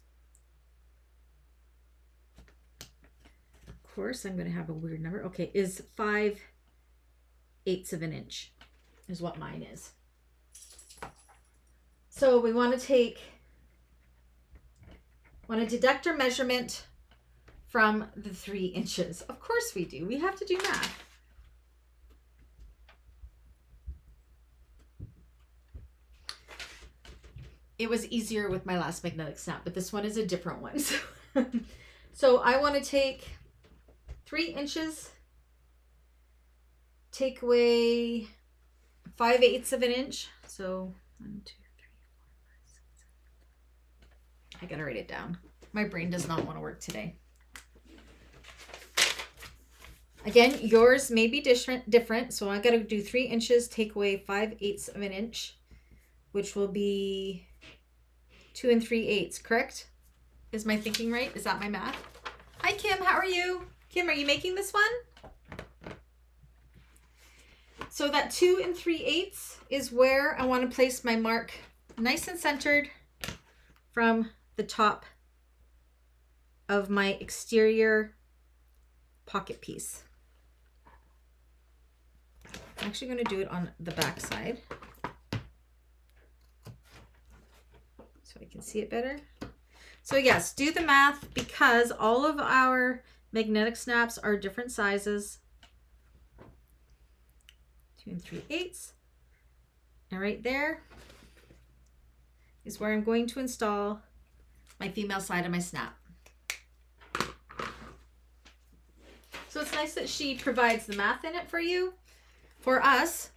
Of course, I'm going to have a weird number. Okay, is 5/8 of an inch is what mine is. So we want to deduct our measurement from the 3 inches. Of course we do. We have to do math. It was easier with my last magnetic snap, but this one is a different one. So I want to take 3 inches, take away 5/8 of an inch. So 1, 2, 3, 4, 5, 6, 7. I gotta write it down. My brain does not want to work today. Again, yours may be different. So I gotta do 3 inches, take away 5/8 of an inch, which will be 2 3/8, correct? Is my thinking right? Is that my math? Hi, Kim, how are you? Kim, are you making this one? So that 2 3/8 is where I want to place my mark nice and centered from the top of my exterior pocket piece. I'm actually going to do it on the back side so I can see it better. So yes, do the math because all of our magnetic snaps are different sizes. 2 3/8. And right there is where I'm going to install my female side of my snap. So it's nice that she provides the math in it for us,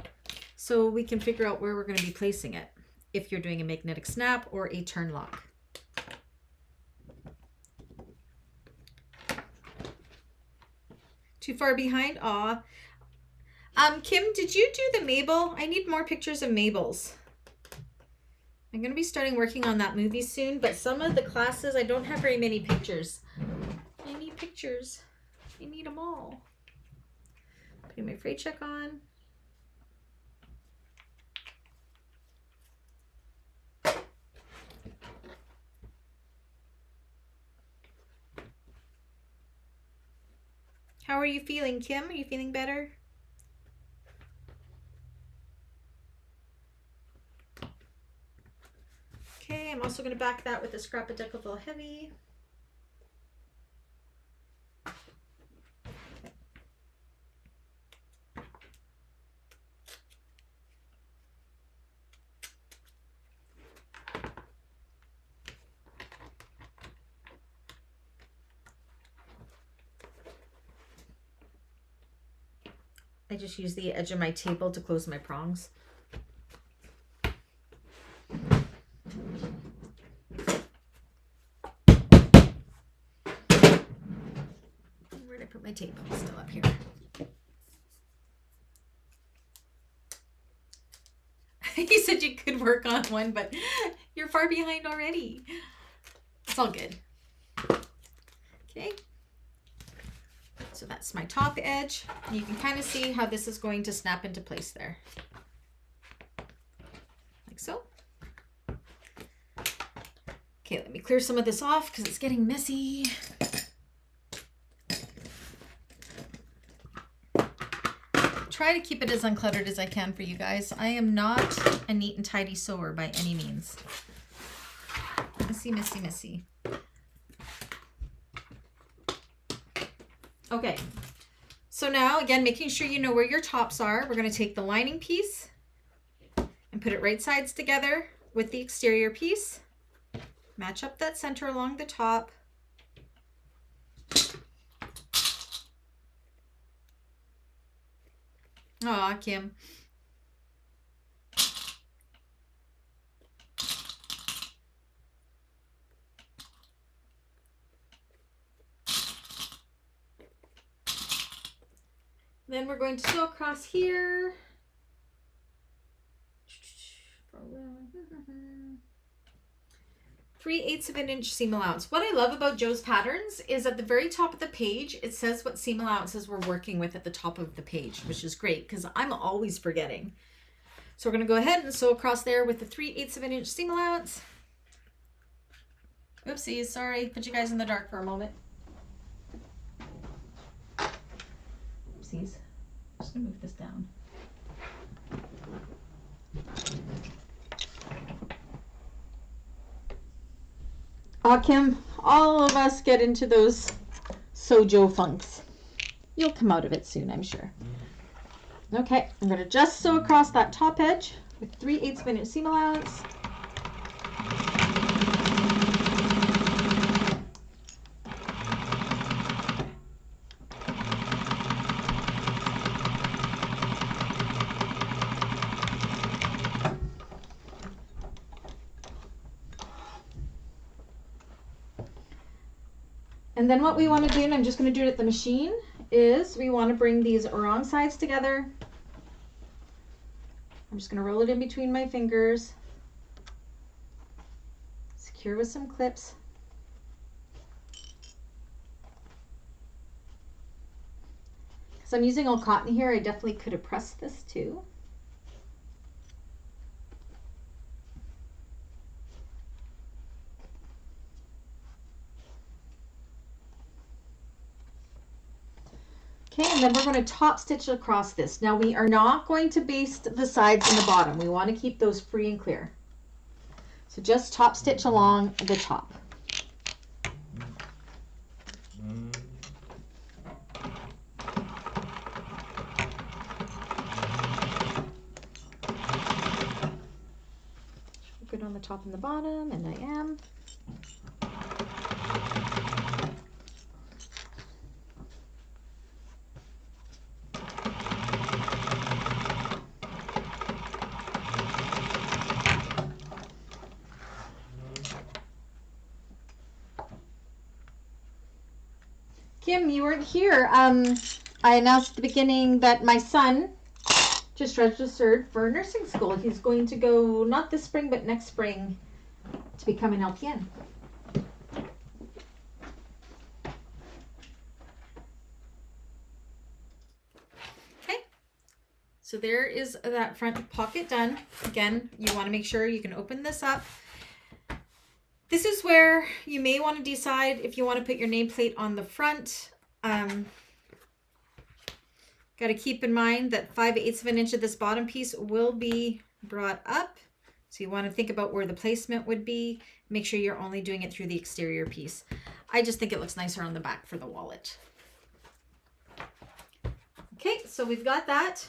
so we can figure out where we're going to be placing it if you're doing a magnetic snap or a turn lock. Too far behind? Aw. Kim, did you do the Mabel? I need more pictures of Mabel's. I'm going to be starting working on that movie soon, but some of the classes, I don't have very many pictures. I need pictures. I need them all. Putting my freight check on. How are you feeling, Kim? Are you feeling better? Okay, I'm also going to back that with a scrap of Decaville Heavy. I just use the edge of my table to close my prongs. Where did I put my tape? It's still up here. You said you could work on one, but you're far behind already. It's all good. Okay. So that's my top edge. You can kind of see how this is going to snap into place there. Like so. Okay, let me clear some of this off because it's getting messy. Try to keep it as uncluttered as I can for you guys. I am not a neat and tidy sewer by any means. Messy, messy, messy. Okay, so now again, making sure you know where your tops are, we're going to take the lining piece and put it right sides together with the exterior piece. Match up that center along the top. Aw, Kim. Then we're going to sew across here. 3/8 of an inch seam allowance. What I love about Joe's patterns is at the very top of the page, it says what seam allowances we're working with at the top of the page, which is great because I'm always forgetting. So we're going to go ahead and sew across there with the 3/8 of an inch seam allowance. Oopsies, sorry, put you guys in the dark for a moment. Oopsies, I'm just going to move this down. Kim, all of us get into those sojo funks. You'll come out of it soon, I'm sure. Okay, I'm going to just sew across that top edge with 3/8 of an inch seam allowance. And then what we want to do, and I'm just going to do it at the machine, is we want to bring these wrong sides together. I'm just going to roll it in between my fingers. Secure with some clips. Because I'm using all cotton here, I definitely could have pressed this too. Okay, and then we're going to top stitch across this. Now we are not going to baste the sides and the bottom. We want to keep those free and clear. So just top stitch along the top. Good on the top and the bottom, and I am. Kim, you weren't here. I announced at the beginning that my son just registered for nursing school. He's going to go not this spring, but next spring to become an LPN. Okay, so there is that front pocket done. Again, you want to make sure you can open this up. This is where you may want to decide if you want to put your nameplate on the front. Got to keep in mind that 5/8 of an inch of this bottom piece will be brought up. So you want to think about where the placement would be. Make sure you're only doing it through the exterior piece. I just think it looks nicer on the back for the wallet. Okay, so we've got that.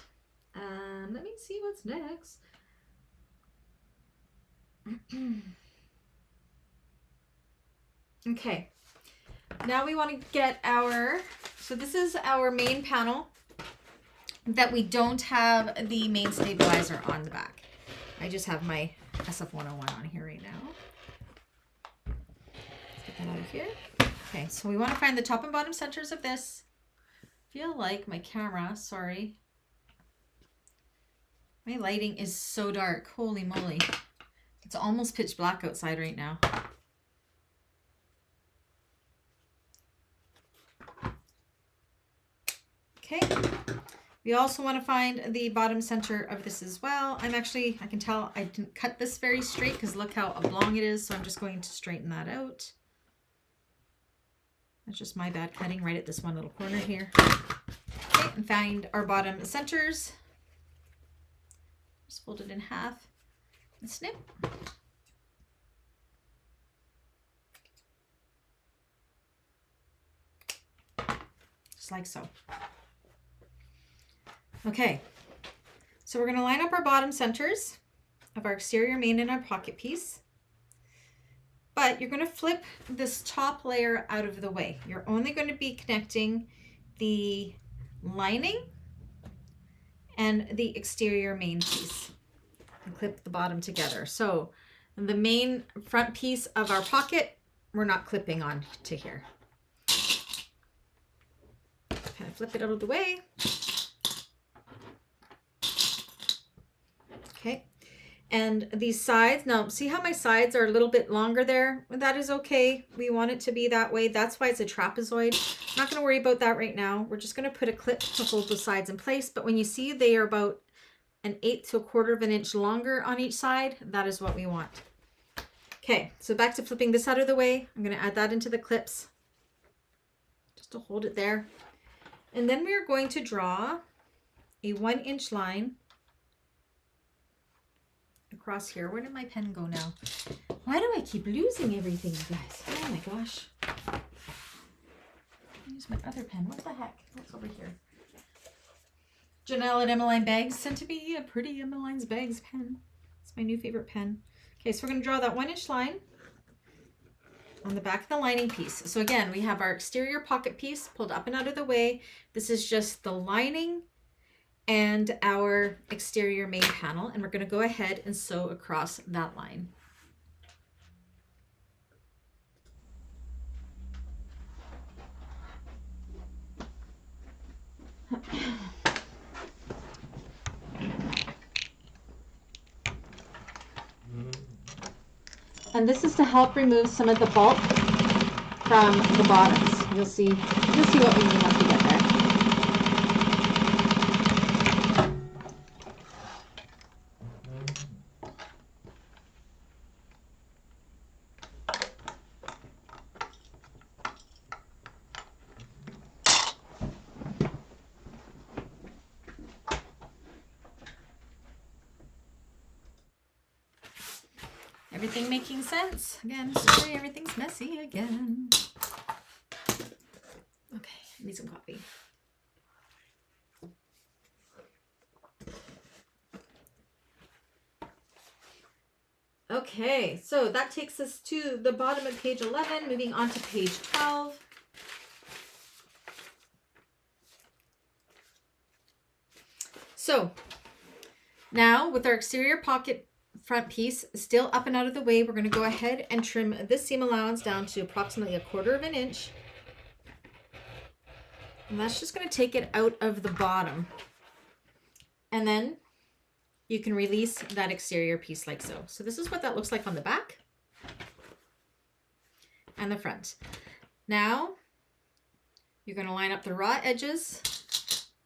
Let me see what's next. Okay, now we want to get our, so this is our main panel that we don't have the main stabilizer on the back. I just have my SF101 on here right now. Let's get that out of here. Okay, so we want to find the top and bottom centers of this. I feel like my camera, sorry. My lighting is so dark, holy moly. It's almost pitch black outside right now. Okay, We also want to find the bottom center of this as well. I can tell I didn't cut this very straight because look how oblong it is. So I'm just going to straighten that out. That's just my bad cutting right at this one little corner here. Okay, and find our bottom centers. Just fold it in half and snip. Just like so. Okay, so we're going to line up our bottom centers of our exterior main and our pocket piece. But you're going to flip this top layer out of the way. You're only going to be connecting the lining and the exterior main piece and clip the bottom together. So the main front piece of our pocket, we're not clipping on to here. Kind of flip it out of the way. Okay. And these sides, now see how my sides are a little bit longer there? That is okay. We want it to be that way. That's why it's a trapezoid. I'm not going to worry about that right now. We're just going to put a clip to hold the sides in place. But when you see they are about 1/8 to 1/4 of an inch longer on each side, that is what we want. Okay, so back to flipping this out of the way. I'm going to add that into the clips just to hold it there. And then we are going to draw a 1-inch line across here. Where did my pen go now? Why do I keep losing everything, you guys? Oh my gosh. Use my other pen. What the heck? What's over here? Janelle at Emmeline Bags sent me a pretty Emmeline's Bags pen. It's my new favorite pen. Okay, so we're going to draw that 1-inch line on the back of the lining piece. So again, we have our exterior pocket piece pulled up and out of the way. This is just the lining and our exterior main panel, and we're going to go ahead and sew across that line. And this is to help remove some of the bulk from the bottoms. You'll see what we mean once we get there. Everything making sense? Again, sorry, everything's messy again. Okay, I need some coffee. Okay, so that takes us to the bottom of page 11, moving on to page 12. So now with our exterior pocket front piece still up and out of the way, we're going to go ahead and trim this seam allowance down to approximately 1/4 of an inch. And that's just going to take it out of the bottom. And then you can release that exterior piece like so. So this is what that looks like on the back and the front. Now you're going to line up the raw edges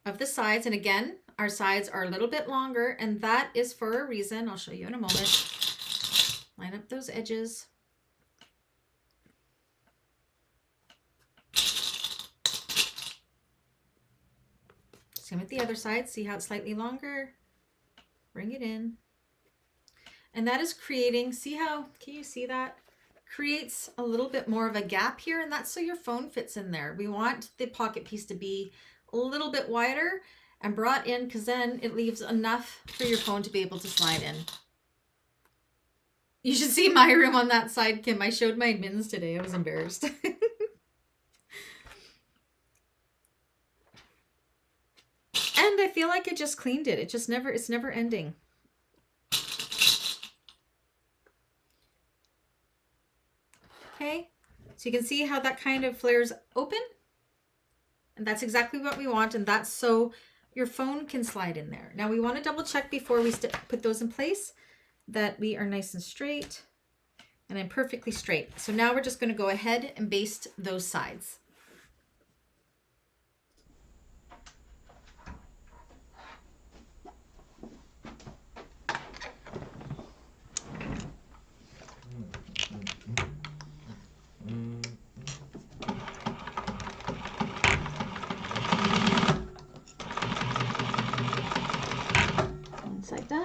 of the sides. And again, our sides are a little bit longer, and that is for a reason. I'll show you in a moment. Line up those edges. Same with the other side. See how it's slightly longer? Bring it in. And that is creating, see how, can you see that? Creates a little bit more of a gap here, and that's so your phone fits in there. We want the pocket piece to be a little bit wider and brought in, because then it leaves enough for your phone to be able to slide in. You should see my room on that side, Kim. I showed my admins today. I was embarrassed. And I feel like I just cleaned it. It's never ending. Okay, so you can see how that kind of flares open. And that's exactly what we want. And that's so your phone can slide in there. Now we want to double check before we put those in place that we are nice and straight. And I'm perfectly straight. So now we're just going to go ahead and baste those sides.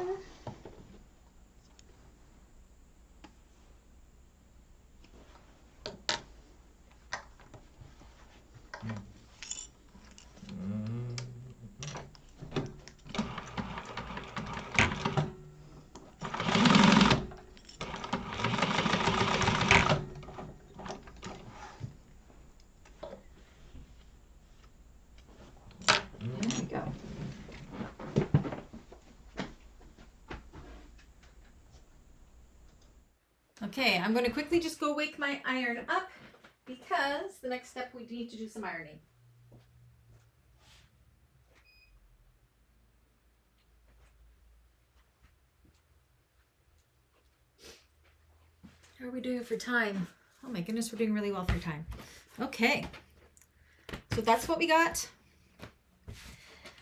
There we go. Okay, I'm going to quickly just go wake my iron up because the next step we need to do some ironing. How are we doing for time? Oh my goodness, we're doing really well for time. Okay, so that's what we got.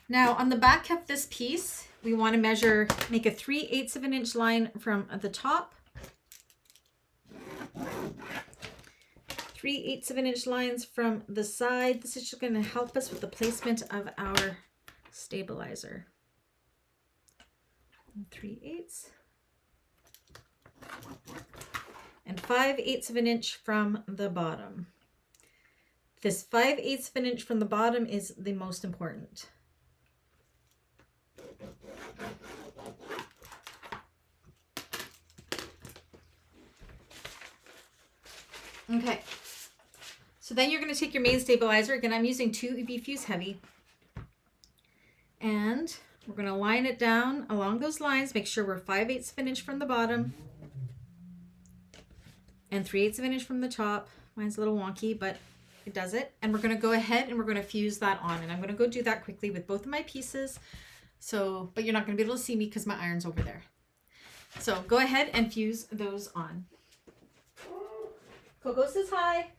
Now on the back of this piece, we want to measure, make a 3/8 of an inch line from the top. 3/8 of an inch lines from the side. This is just going to help us with the placement of our stabilizer. 3/8. And 5/8 of an inch from the bottom. This 5/8 of an inch from the bottom is the most important. Okay, so then you're going to take your main stabilizer. Again, I'm using 2B Fuse Heavy. And we're going to line it down along those lines. Make sure we're 5/8 of an inch from the bottom. And 3/8 of an inch from the top. Mine's a little wonky, but it does it. And we're going to go ahead and we're going to fuse that on. And I'm going to go do that quickly with both of my pieces. So, but you're not going to be able to see me because my iron's over there. So go ahead and fuse those on. Coco says hi.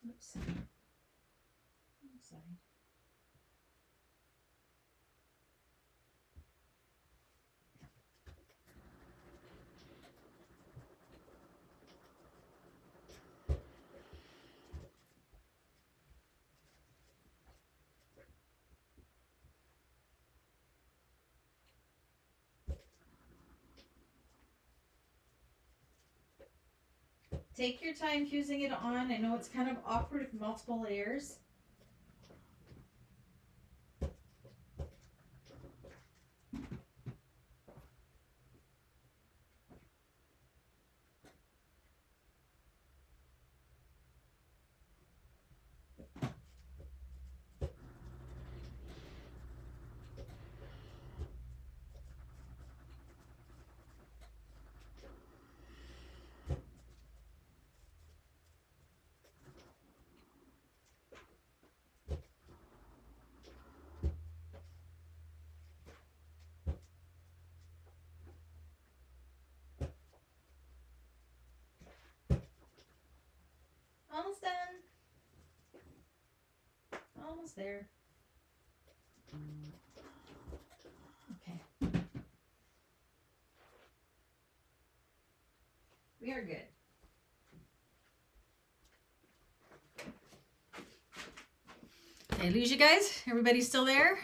Oops. Sorry. Take your time fusing it on. I know it's kind of awkward with multiple layers. Almost done. Almost there. Okay. We are good. Did I lose you guys? Everybody still there?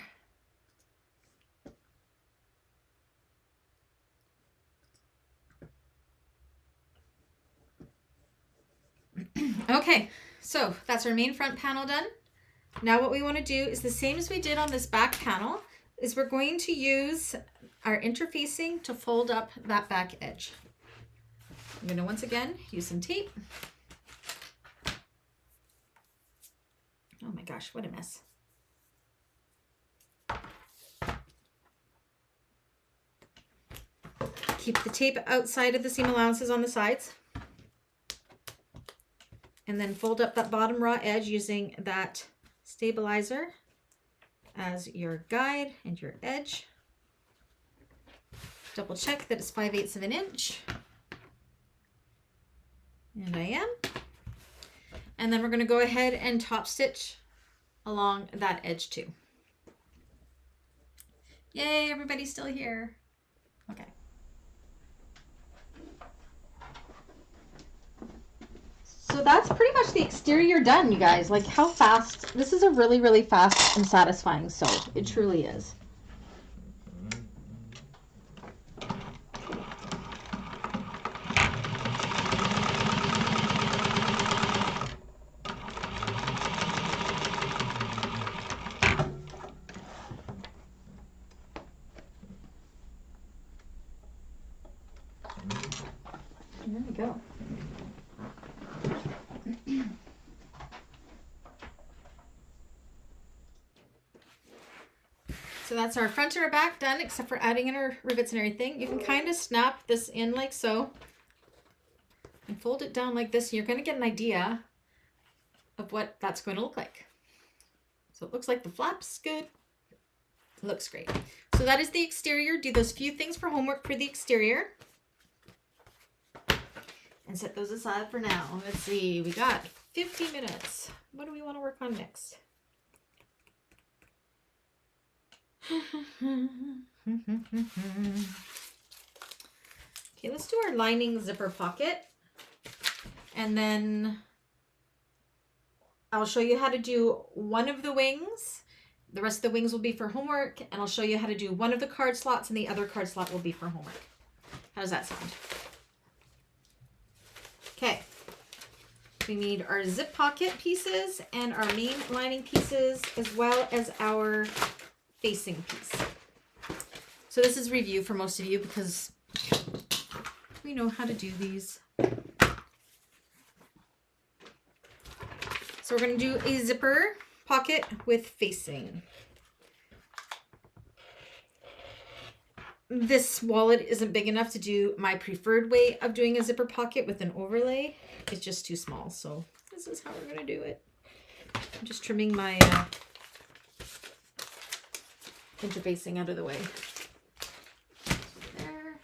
Okay, so that's our main front panel done. Now what we want to do is the same as we did on this back panel, is we're going to use our interfacing to fold up that back edge. I'm going to once again use some tape. Oh my gosh, what a mess. Keep the tape outside of the seam allowances on the sides. And then fold up that bottom raw edge using that stabilizer as your guide and your edge. Double check that it's 5/8 of an inch. And I am. And then we're going to go ahead and top stitch along that edge too. Yay, everybody's still here. Okay. So that's pretty much the exterior done, you guys. Like how fast, this is a really, really fast and satisfying sew. It truly is. There we go. So that's our front and our back done, except for adding in our rivets and everything. You can kind of snap this in like so and fold it down like this, and you're going to get an idea of what that's going to look like. So it looks like the flap's good. It looks great. So that is the exterior. Do those few things for homework for the exterior. And set those aside for now. Let's see, we got 50 minutes. What do we want to work on next? Okay, let's do our lining zipper pocket. And then I'll show you how to do one of the wings. The rest of the wings will be for homework. And I'll show you how to do one of the card slots, and the other card slot will be for homework. How does that sound? Okay, we need our zip pocket pieces and our main lining pieces, as well as our facing piece. So this is review for most of you because we know how to do these. So we're going to do a zipper pocket with facing. This wallet isn't big enough to do my preferred way of doing a zipper pocket with an overlay. It's just too small. So this is how we're going to do it. I'm just trimming my interfacing out of the way. There.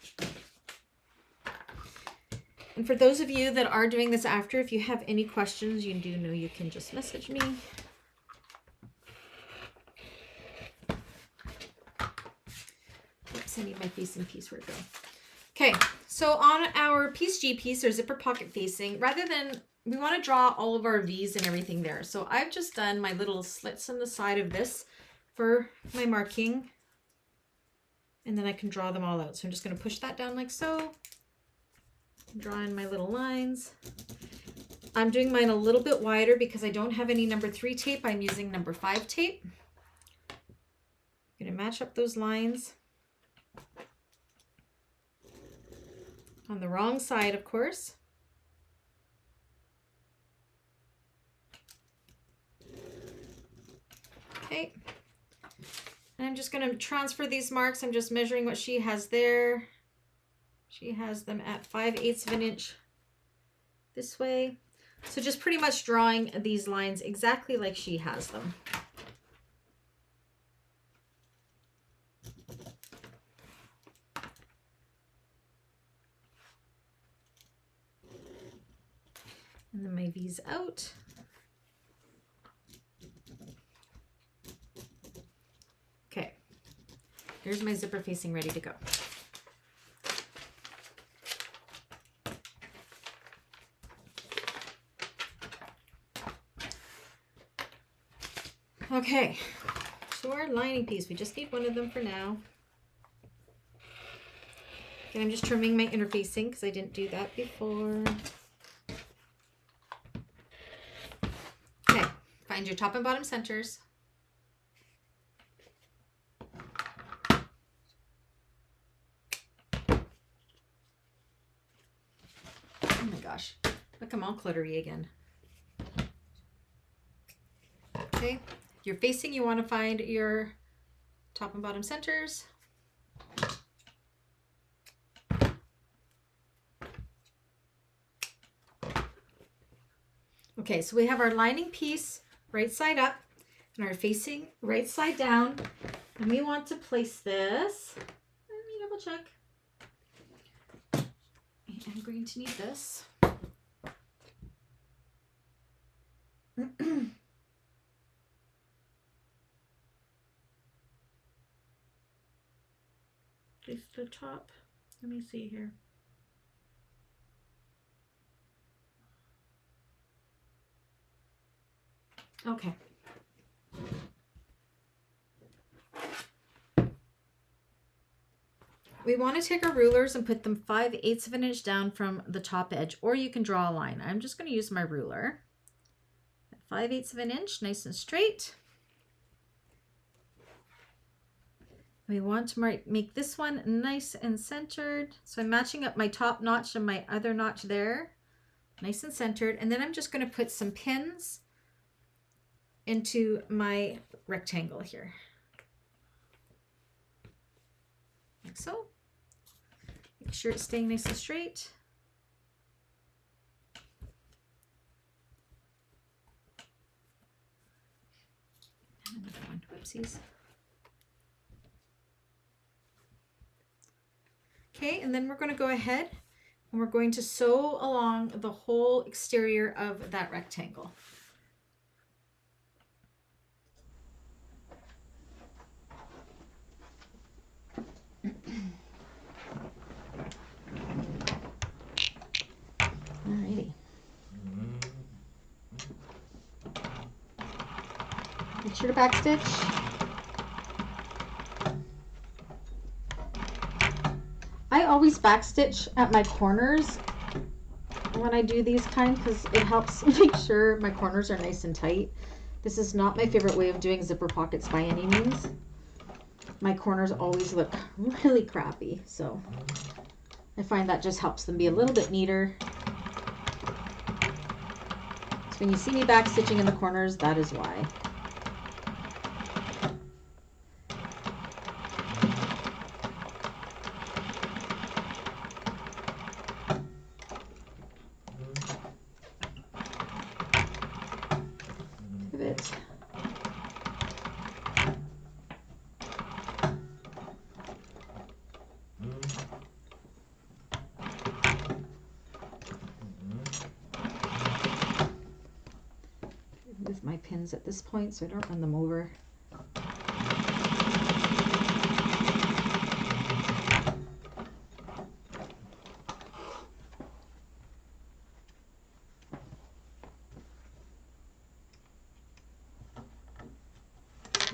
And for those of you that are doing this after, if you have any questions, you do know you can just message me. I need my facing piece. Where'd it go? Okay, so on our piece G piece or zipper pocket facing, rather than, we want to draw all of our V's and everything there. So I've just done my little slits on the side of this for my marking. And then I can draw them all out. So I'm just going to push that down like so. Draw in my little lines. I'm doing mine a little bit wider because I don't have any number 3 tape. I'm using number 5 tape. I'm going to match up those lines. On the wrong side, of course. Okay. And I'm just going to transfer these marks. I'm just measuring what she has there. She has them at 5/8 of an inch this way. So just pretty much drawing these lines exactly like she has them. And then my V's out. Okay, here's my zipper facing ready to go. Okay, so our lining piece, we just need one of them for now. And I'm just trimming my interfacing because I didn't do that before. Okay, find your top and bottom centers. Oh my gosh, look, I'm all cluttery again. Okay, if you're facing, you want to find your top and bottom centers. Okay, so we have our lining piece right side up and our facing right side down. And we want to place this. Let me double check. I'm going to need this. At least the top. Let me see here. Okay. We want to take our rulers and put them 5/8 of an inch down from the top edge, or you can draw a line. I'm just going to use my ruler. 5/8 of an inch, nice and straight. We want to make this one nice and centered. So I'm matching up my top notch and my other notch there, nice and centered. And then I'm just going to put some pins into my rectangle here, like so. Make sure it's staying nice and straight. And another one, whoopsies. Okay, and then we're going to go ahead and we're going to sew along the whole exterior of that rectangle. Alrighty. Make sure to backstitch. I always backstitch at my corners when I do these kind because it helps make sure my corners are nice and tight. This is not my favorite way of doing zipper pockets by any means. My corners always look really crappy, so I find that just helps them be a little bit neater. So when you see me backstitching in the corners, that is why. Pivot. With my pins at this point so I don't run them over.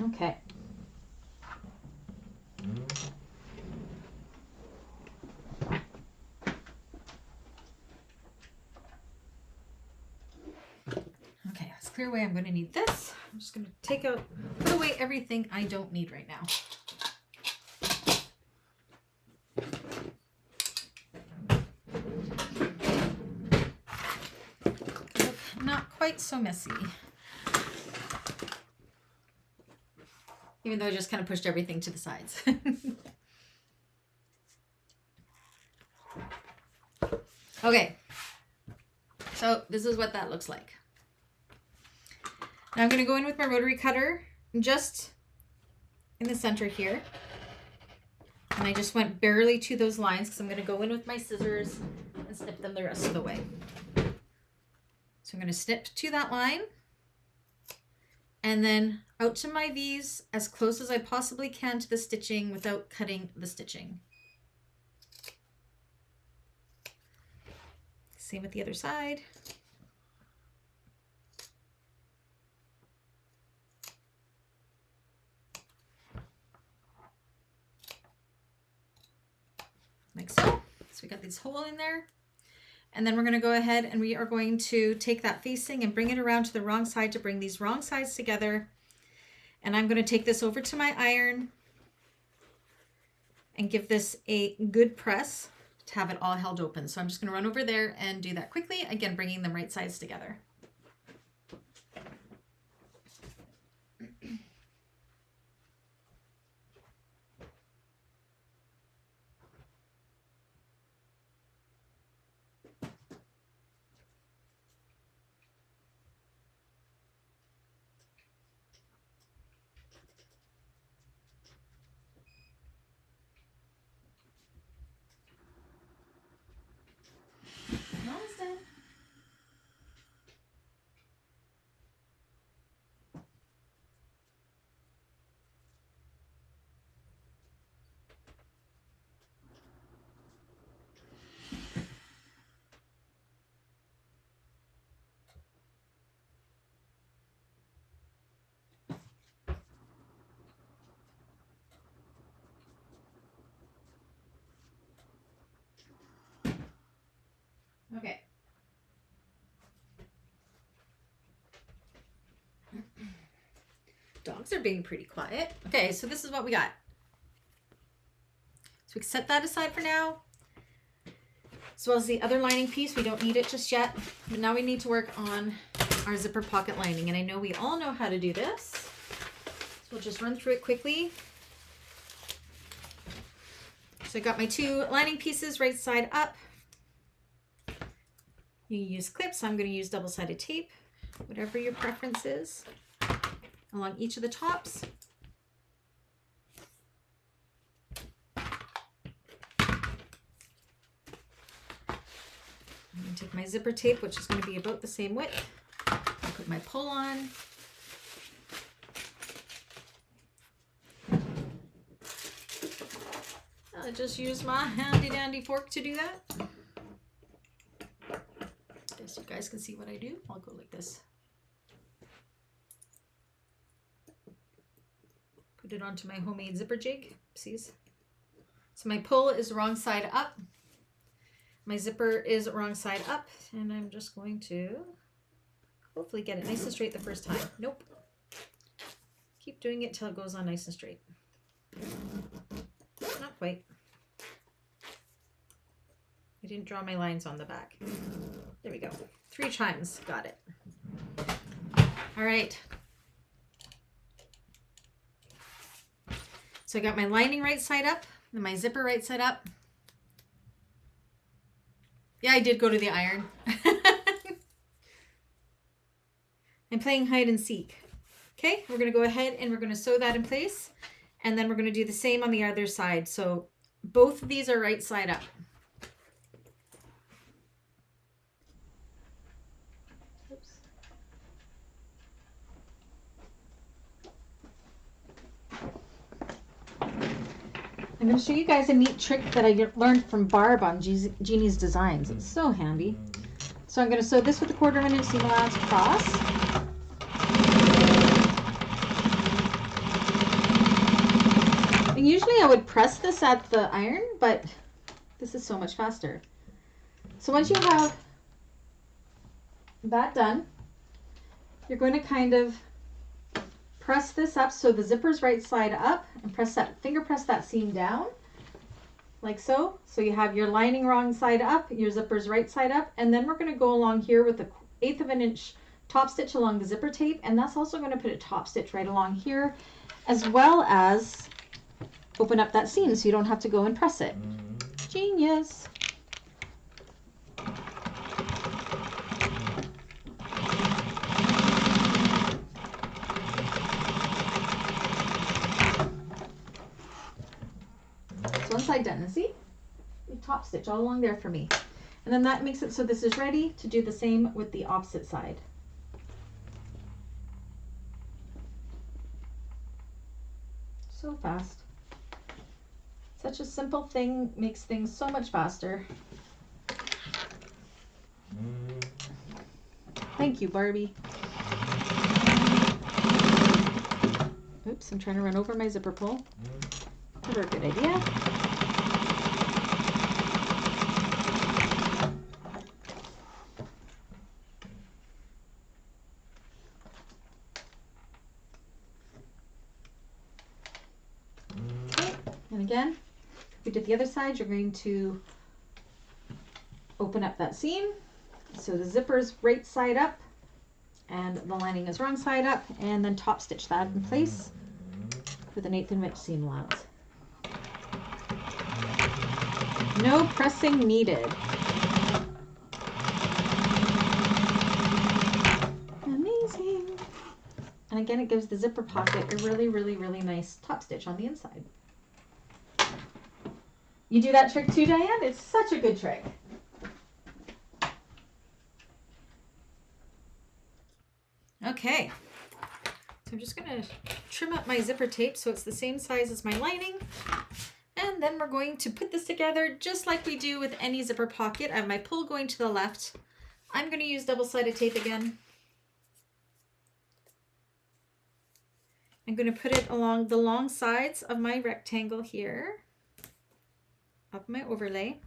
Okay. Okay, let's clear away. I'm going to need this. I'm just going to put away everything I don't need right now. Look, not quite so messy. Even though I just kind of pushed everything to the sides. Okay, so this is what that looks like. Now I'm going to go in with my rotary cutter just in the center here. And I just went barely to those lines because I'm going to go in with my scissors and snip them the rest of the way. So I'm going to snip to that line and then out to my V's as close as I possibly can to the stitching without cutting the stitching. Same with the other side. Like so. So we got this hole in there. And then we're going to go ahead and we are going to take that facing and bring it around to the wrong side to bring these wrong sides together. And I'm going to take this over to my iron and give this a good press to have it all held open. So I'm just going to run over there and do that quickly. Again, bringing them right sides together. dogs are being pretty quiet. Okay, so this is what we got. So we can set that aside for now. As well as the other lining piece. We don't need it just yet. But now we need to work on our zipper pocket lining. And I know we all know how to do this. So we'll just run through it quickly. So I got my 2 lining pieces right side up. You use clips. I'm going to use double-sided tape, whatever your preference is, along each of the tops. I'm going to take my zipper tape, which is going to be about the same width. I'll put my pull on. I'll just use my handy dandy fork to do that. Guess you guys can see what I do. I'll go like this. Put it onto my homemade zipper jig. Oopsies. So my pull is wrong side up. My zipper is wrong side up, and I'm just going to hopefully get it nice and straight the first time. Nope. Keep doing it till it goes on nice and straight. Not quite. I didn't draw my lines on the back. There we go. 3 times. Got it. All right. So I got my lining right side up and my zipper right side up. Yeah, I did go to the iron. I'm playing hide and seek. Okay, we're going to go ahead and we're going to sew that in place. And then we're going to do the same on the other side. So both of these are right side up. Oops. I'm going to show you guys a neat trick that I learned from Barb on Jeannie's Designs. It's so handy. So I'm going to sew this with a 1/4 of an inch seam allowance across. And usually I would press this at the iron, but this is so much faster. So once you have that done, you're going to kind of press this up so the zipper's right side up, and finger press that seam down like so. So you have your lining wrong side up, your zipper's right side up, and then we're going to go along here with a 1/8 of an inch top stitch along the zipper tape, and that's also going to put a top stitch right along here, as well as open up that seam so you don't have to go and press it. Genius. So one side done, and see? Top stitch all along there for me. And then that makes it so this is ready to do the same with the opposite side. So fast. Such a simple thing makes things so much faster. Thank you, Barbie. Oops, I'm trying to run over my zipper pull. Never a good idea. Okay, and again, we did the other side, you're going to open up that seam. So the zipper's right side up and the lining is wrong side up, and then top stitch that in place with an 1/8 of an inch seam allowance. No pressing needed. Amazing. And again, it gives the zipper pocket a really, really, really nice top stitch on the inside. You do that trick too, Diane? It's such a good trick. Okay, so I'm just going to trim up my zipper tape so it's the same size as my lining. And then we're going to put this together just like we do with any zipper pocket. I have my pull going to the left. I'm going to use double-sided tape again. I'm going to put it along the long sides of my rectangle here, of my overlay.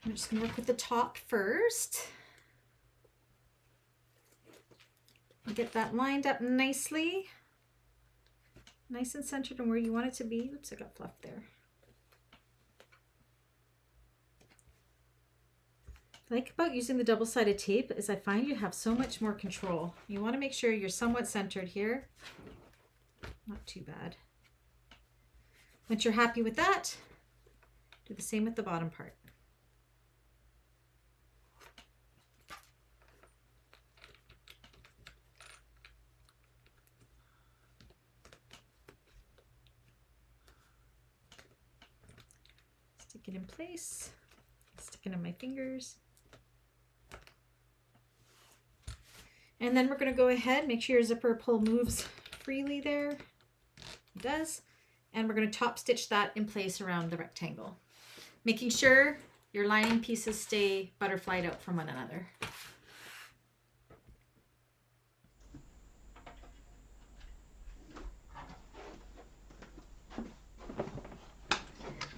I'm just going to work with the top first. Get that lined up nicely. Nice and centered on where you want it to be. Oops, I got fluff there. What I like about using the double-sided tape is I find you have so much more control. You want to make sure you're somewhat centered here. Not too bad. Once you're happy with that, do the same with the bottom part. Stick it in place, stick it in my fingers. And then we're going to go ahead, make sure your zipper pull moves freely there. It does. And we're going to top stitch that in place around the rectangle, making sure your lining pieces stay butterflied out from one another.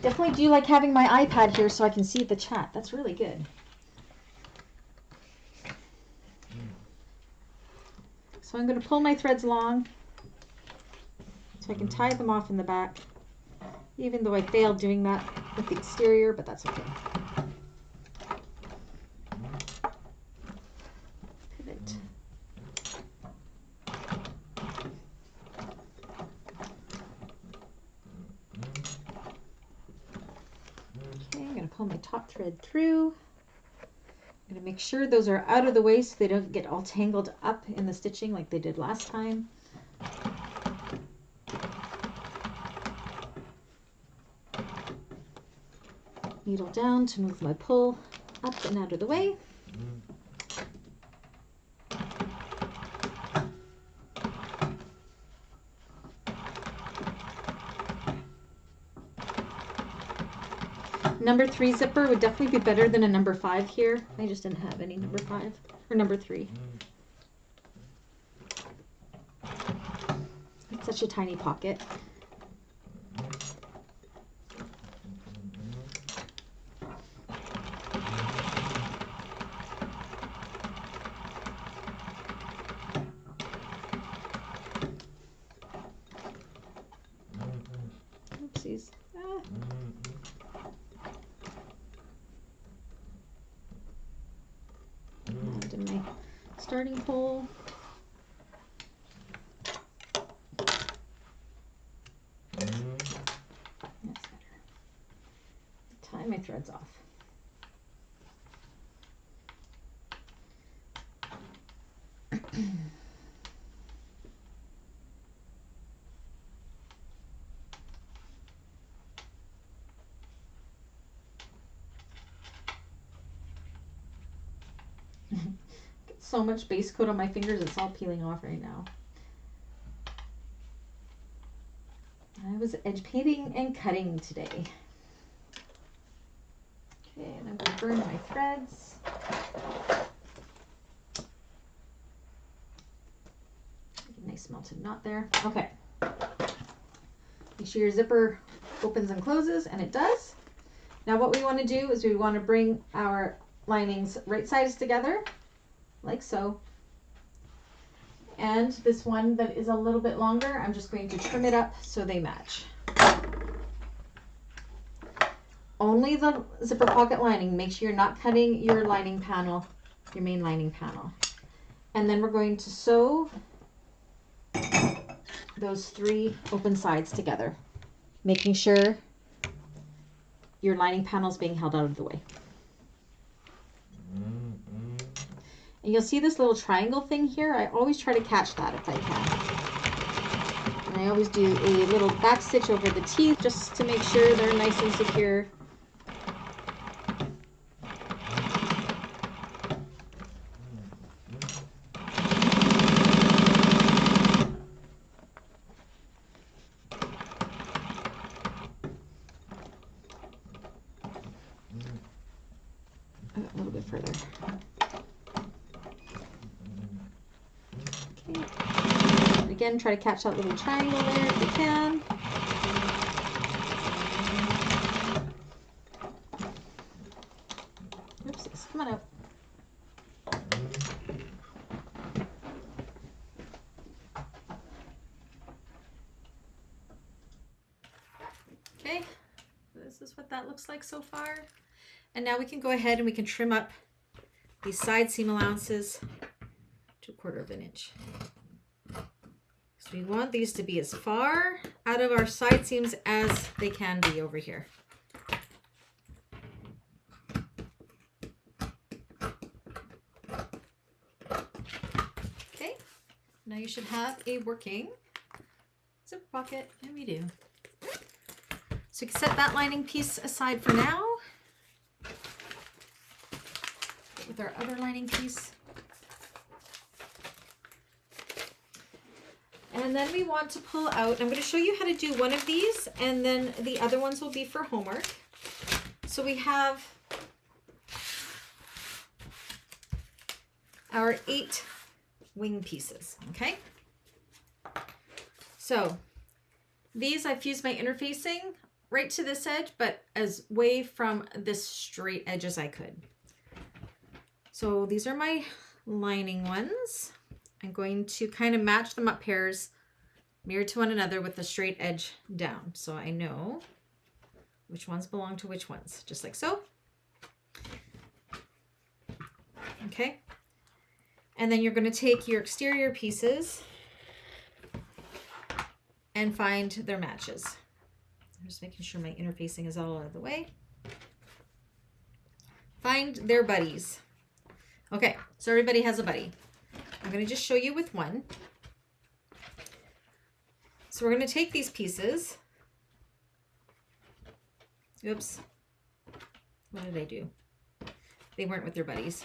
Definitely do like having my iPad here so I can see the chat. That's really good. So I'm going to pull my threads along so I can tie them off in the back, even though I failed doing that with the exterior, but that's okay. Pivot. Okay, I'm going to pull my top thread through. I'm going to make sure those are out of the way so they don't get all tangled up in the stitching like they did last time. Needle down to move my pull up and out of the way. Number 3 zipper would definitely be better than a number 5 here. I just didn't have any number 5 or number 3. It's such a tiny pocket. Oopsies. And in my starting pole. That's better. Tie my threads off. So much base coat on my fingers, it's all peeling off right now. I was edge painting and cutting today. Okay, and I'm going to burn my threads. Make a nice melted knot there. Okay. Make sure your zipper opens and closes, and it does. Now what we want to do is we want to bring our linings right sides together, like so. And this one that is a little bit longer, I'm just going to trim it up so they match. Only the zipper pocket lining. Make sure you're not cutting your lining panel, your main lining panel. And then we're going to sew those 3 open sides together, making sure your lining panel is being held out of the way. And you'll see this little triangle thing here. I always try to catch that if I can. And I always do a little back stitch over the teeth just to make sure they're nice and secure. A little bit further. Okay. Again, try to catch that little triangle there if you can. Come on out. Okay, this is what that looks like so far. And now we can go ahead and we can trim up these side seam allowances to 1/4 of an inch. So we want these to be as far out of our side seams as they can be over here. Okay, now you should have a working zipper pocket, and we do. So you can set that lining piece aside for now. With our other lining piece. And then we want to pull out, I'm going to show you how to do one of these, and then the other ones will be for homework. So we have our 8 wing pieces, okay? So these I've fused my interfacing right to this edge, but as way from this straight edge as I could. So these are my lining ones. I'm going to kind of match them up pairs, mirrored to one another with the straight edge down. So I know which ones belong to which ones, just like so. Okay. And then you're going to take your exterior pieces and find their matches. I'm just making sure my interfacing is all out of the way. Find their buddies. Okay, so everybody has a buddy. I'm going to just show you with one. So we're going to take these pieces. Oops. What did I do? They weren't with their buddies.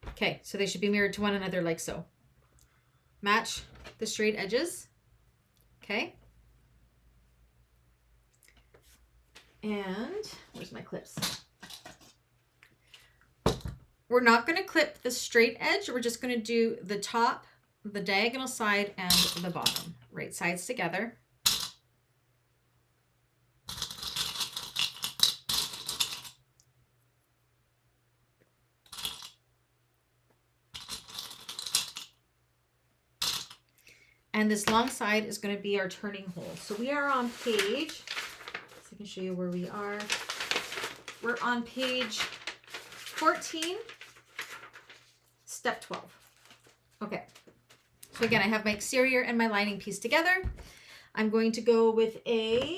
Okay, so they should be mirrored to one another like so. Match the straight edges. Okay. And where's my clips? We're not going to clip the straight edge. We're just going to do the top, the diagonal side, and the bottom. Right sides together. And this long side is going to be our turning hole. So we are on page, so I can show you where we are. We're on page 14. Step 12. Okay, so again, I have my exterior and my lining piece together. I'm going to go with a,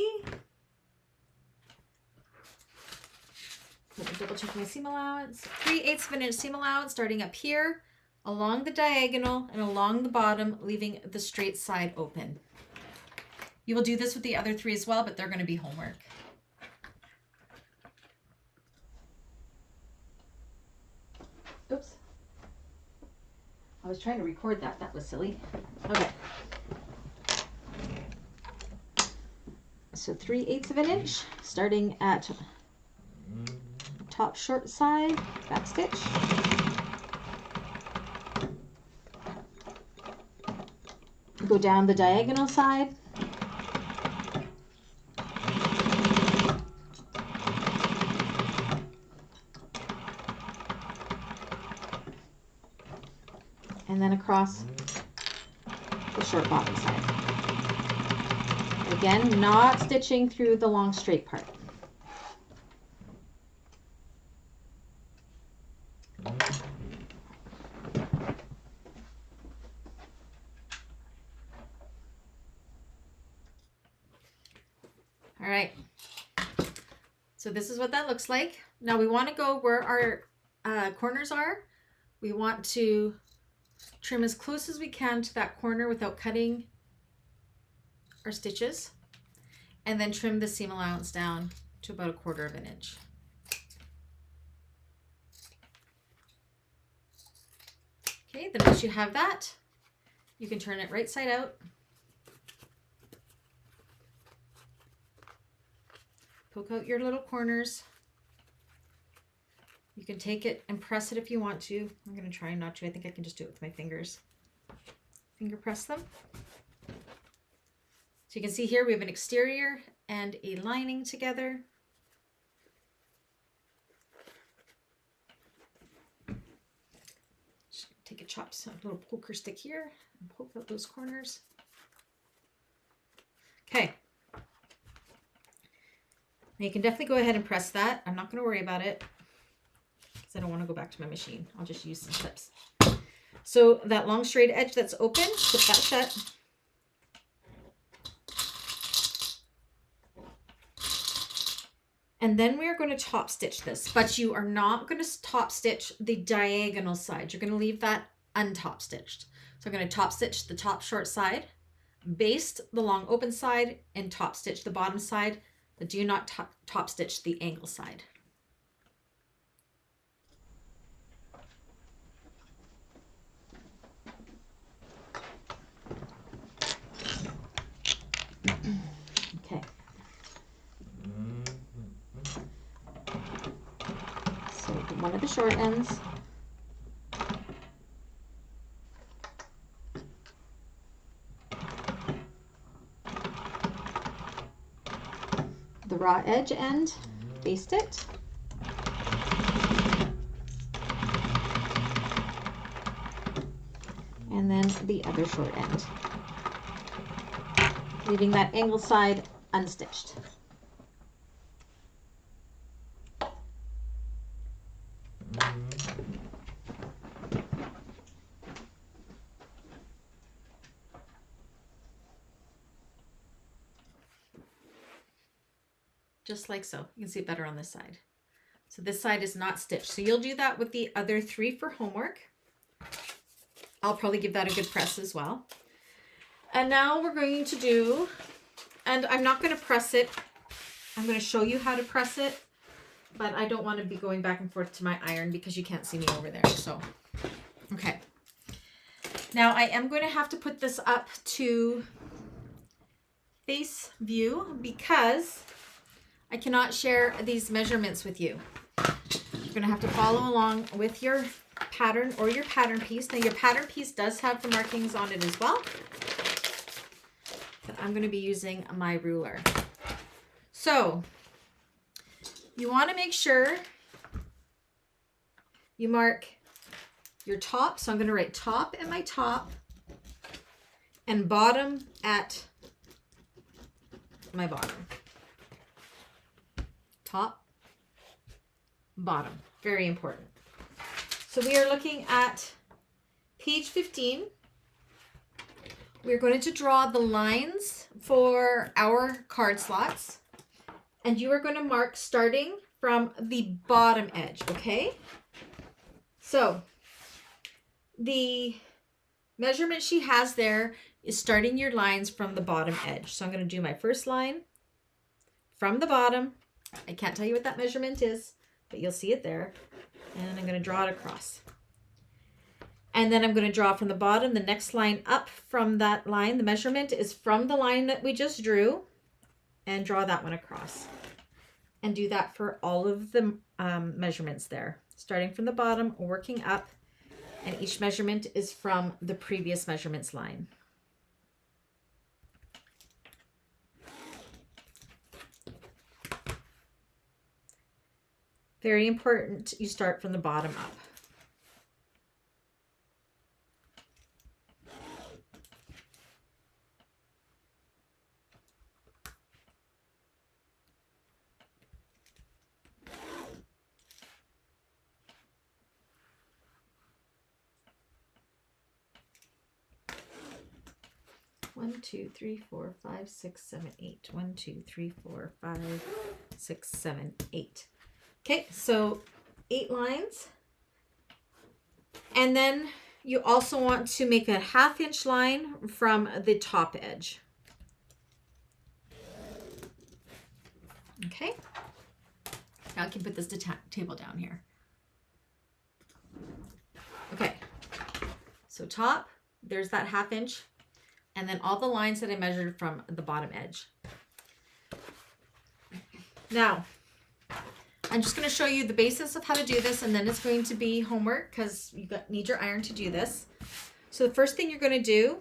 let me double check my seam allowance, 3/8 of an inch seam allowance starting up here, along the diagonal and along the bottom, leaving the straight side open. You will do this with the other 3 as well, but they're going to be homework. Oops. I was trying to record that. That was silly. Okay. So 3/8 of an inch, starting at top short side, back stitch. Go down the diagonal side. And then across the short bottom side. Again, not stitching through the long straight part. All right, so this is what that looks like. Now we want to go where our corners are. We want to trim as close as we can to that corner without cutting our stitches, and then trim the seam allowance down to about 1/4 of an inch. Okay, then once you have that, you can turn it right side out. Poke out your little corners. You can take it and press it if you want to. I'm going to try not to. I think I can just do it with my fingers. Finger press them. So you can see here we have an exterior and a lining together. a little poker stick here and poke out those corners. Okay. Now you can definitely go ahead and press that. I'm not going to worry about it because I don't want to go back to my machine. I'll just use some clips. So that long straight edge that's open, put that shut. And then we're going to top stitch this, but you are not going to top stitch the diagonal side. You're going to leave that untop stitched. So I'm going to top stitch the top short side, baste the long open side, and top stitch the bottom side, but do not top stitch the angle side. Okay. So one of the short ends. The raw edge end, baste it. And then the other short end, leaving that angle side unstitched. Just like so. You can see it better on this side. So this side is not stitched. So you'll do that with the other 3 for homework. I'll probably give that a good press as well. And now we're going to do, and I'm not going to press it. I'm going to show you how to press it, but I don't want to be going back and forth to my iron because you can't see me over there. So, okay. Now I am going to have to put this up to face view because I cannot share these measurements with you. You're going to have to follow along with your pattern or your pattern piece. Now your pattern piece does have the markings on it as well, but I'm going to be using my ruler. So you want to make sure you mark your top. So I'm going to write top at my top and bottom at my bottom. Top, bottom, very important. So we are looking at page 15. We're going to draw the lines for our card slots, and you are going to mark starting from the bottom edge, okay? So the measurement she has there is starting your lines from the bottom edge. So I'm going to do my first line from the bottom. I can't tell you what that measurement is, but you'll see it there. And I'm going to draw it across. And then I'm going to draw from the bottom the next line up from that line. The measurement is from the line that we just drew, and draw that one across. And do that for all of the measurements there. Starting from the bottom, working up, and each measurement is from the previous measurements line. Very important, you start from the bottom up. One, two, three, four, five, six, seven, eight. 1, 2, 3, 4, 5, 6, 7, 8. Okay, so 8 lines. And then you also want to make a 1/2 inch line from the top edge. Okay, now I can put this table down here. Okay, so top, there's that 1/2 inch, and then all the lines that I measured from the bottom edge. Now, I'm just going to show you the basis of how to do this, and then it's going to be homework because you need your iron to do this. So the first thing you're going to do,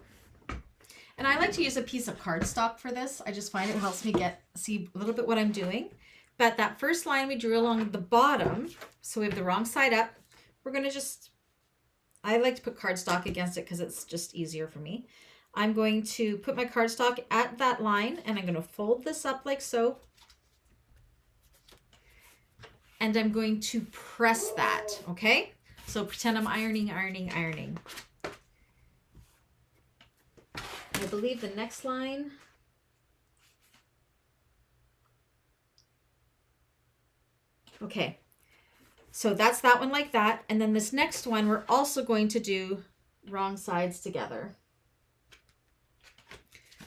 and I like to use a piece of cardstock for this. I just find it helps me see a little bit what I'm doing. But that first line we drew along the bottom, so we have the wrong side up. We're going to just I like to put cardstock against it because it's just easier for me. I'm going to put my cardstock at that line and I'm going to fold this up like so. And I'm going to press that, okay? So pretend I'm ironing. I believe the next line. Okay, so that's that one like that. And then this next one, we're also going to do wrong sides together.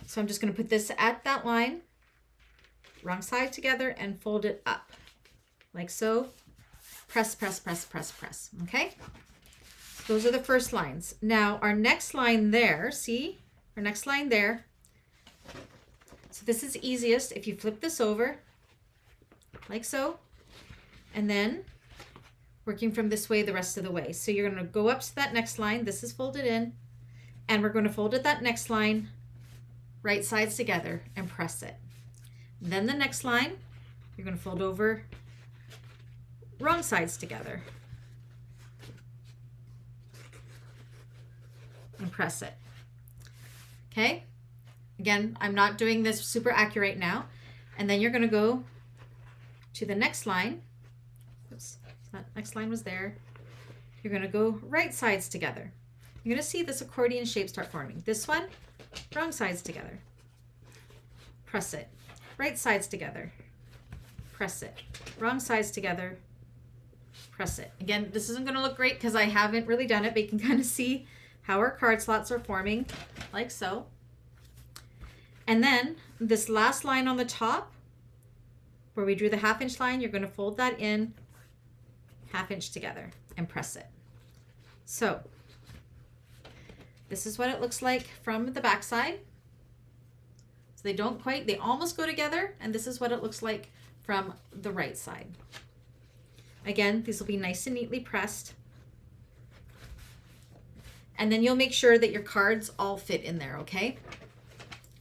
So I'm just going to put this at that line, wrong side together, and fold it up like so. Press, press, press, press, press. Okay, so those are the first lines. Now our next line there, see? Our next line there. So this is easiest if you flip this over like so, and then working from this way the rest of the way. So you're going to go up to that next line. This is folded in, and we're going to fold it that next line, right sides together, and press it. Then the next line, you're going to fold over, wrong sides together, and press it. Okay, again, I'm not doing this super accurate now. And then you're going to go to the next line. Oops, that next line was there. You're going to go right sides together. You're going to see this accordion shape start forming. This one, wrong sides together. Press it. Right sides together. Press it. Wrong sides together. Press it. Again, this isn't going to look great because I haven't really done it, but you can kind of see how our card slots are forming, like so. And then this last line on the top, where we drew the 1/2 inch line, you're going to fold that in 1/2 inch together and press it. So this is what it looks like from the back side. So they don't quite, they almost go together, and this is what it looks like from the right side. Again, these will be nice and neatly pressed. And then you'll make sure that your cards all fit in there, okay?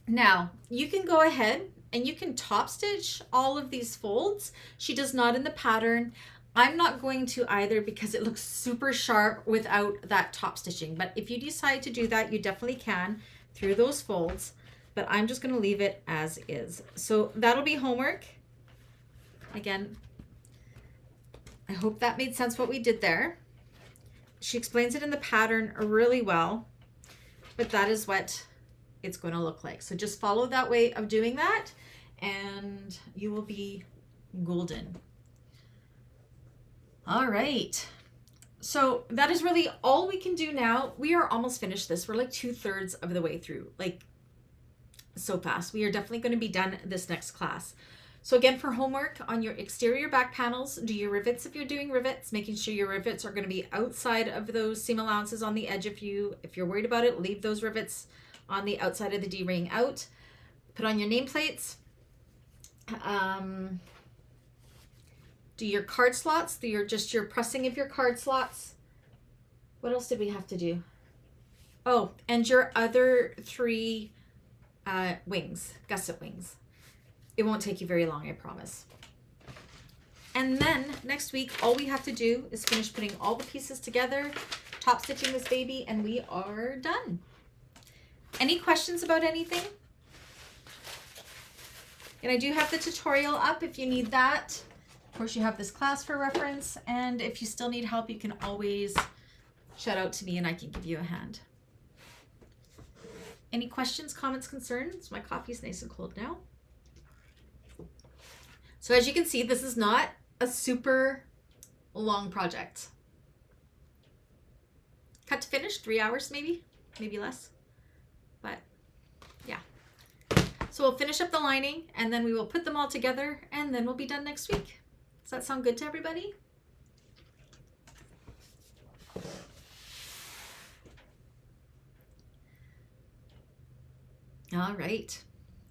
Now, you can go ahead and you can top stitch all of these folds. She does not in the pattern. I'm not going to either because it looks super sharp without that top stitching. But if you decide to do that, you definitely can through those folds. But I'm just going to leave it as is. So that'll be homework. Again, I hope that made sense what we did there. She explains it in the pattern really well, but that is what it's going to look like. So just follow that way of doing that and you will be golden. All right. So that is really all we can do now. We are almost finished this. We're like 2/3 of the way through, like so fast. We are definitely going to be done this next class. So again, for homework on your exterior back panels, do your rivets if you're doing rivets, making sure your rivets are going to be outside of those seam allowances on the edge. If you're worried about it, leave those rivets on the outside of the D-ring out. Put on your nameplates. Do your card slots, do your pressing of your card slots. What else did we have to do? Oh, and your other 3 wings, gusset wings. It won't take you very long, I promise. And then next week, all we have to do is finish putting all the pieces together, top stitching this baby, and we are done. Any questions about anything? And I do have the tutorial up if you need that. Of course, you have this class for reference. And if you still need help, you can always shout out to me and I can give you a hand. Any questions, comments, concerns? My coffee's nice and cold now. So as you can see, this is not a super long project. Cut to finish, 3 hours maybe less, but yeah. So we'll finish up the lining and then we will put them all together and then we'll be done next week. Does that sound good to everybody? All right.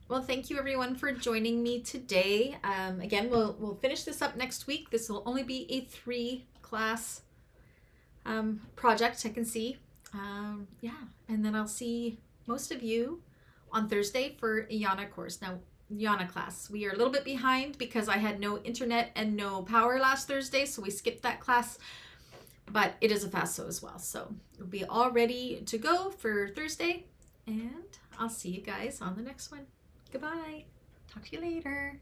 Well, thank you everyone for joining me today. Again, we'll finish this up next week. This will only be a 3-class project, I can see. Yeah, and then I'll see most of you on Thursday for Yana course. Now, Yana class. We are a little bit behind because I had no internet and no power last Thursday, so we skipped that class. but it is a fast sew as well. So it'll be all ready to go for Thursday, and I'll see you guys on the next one. Goodbye. Talk to you later.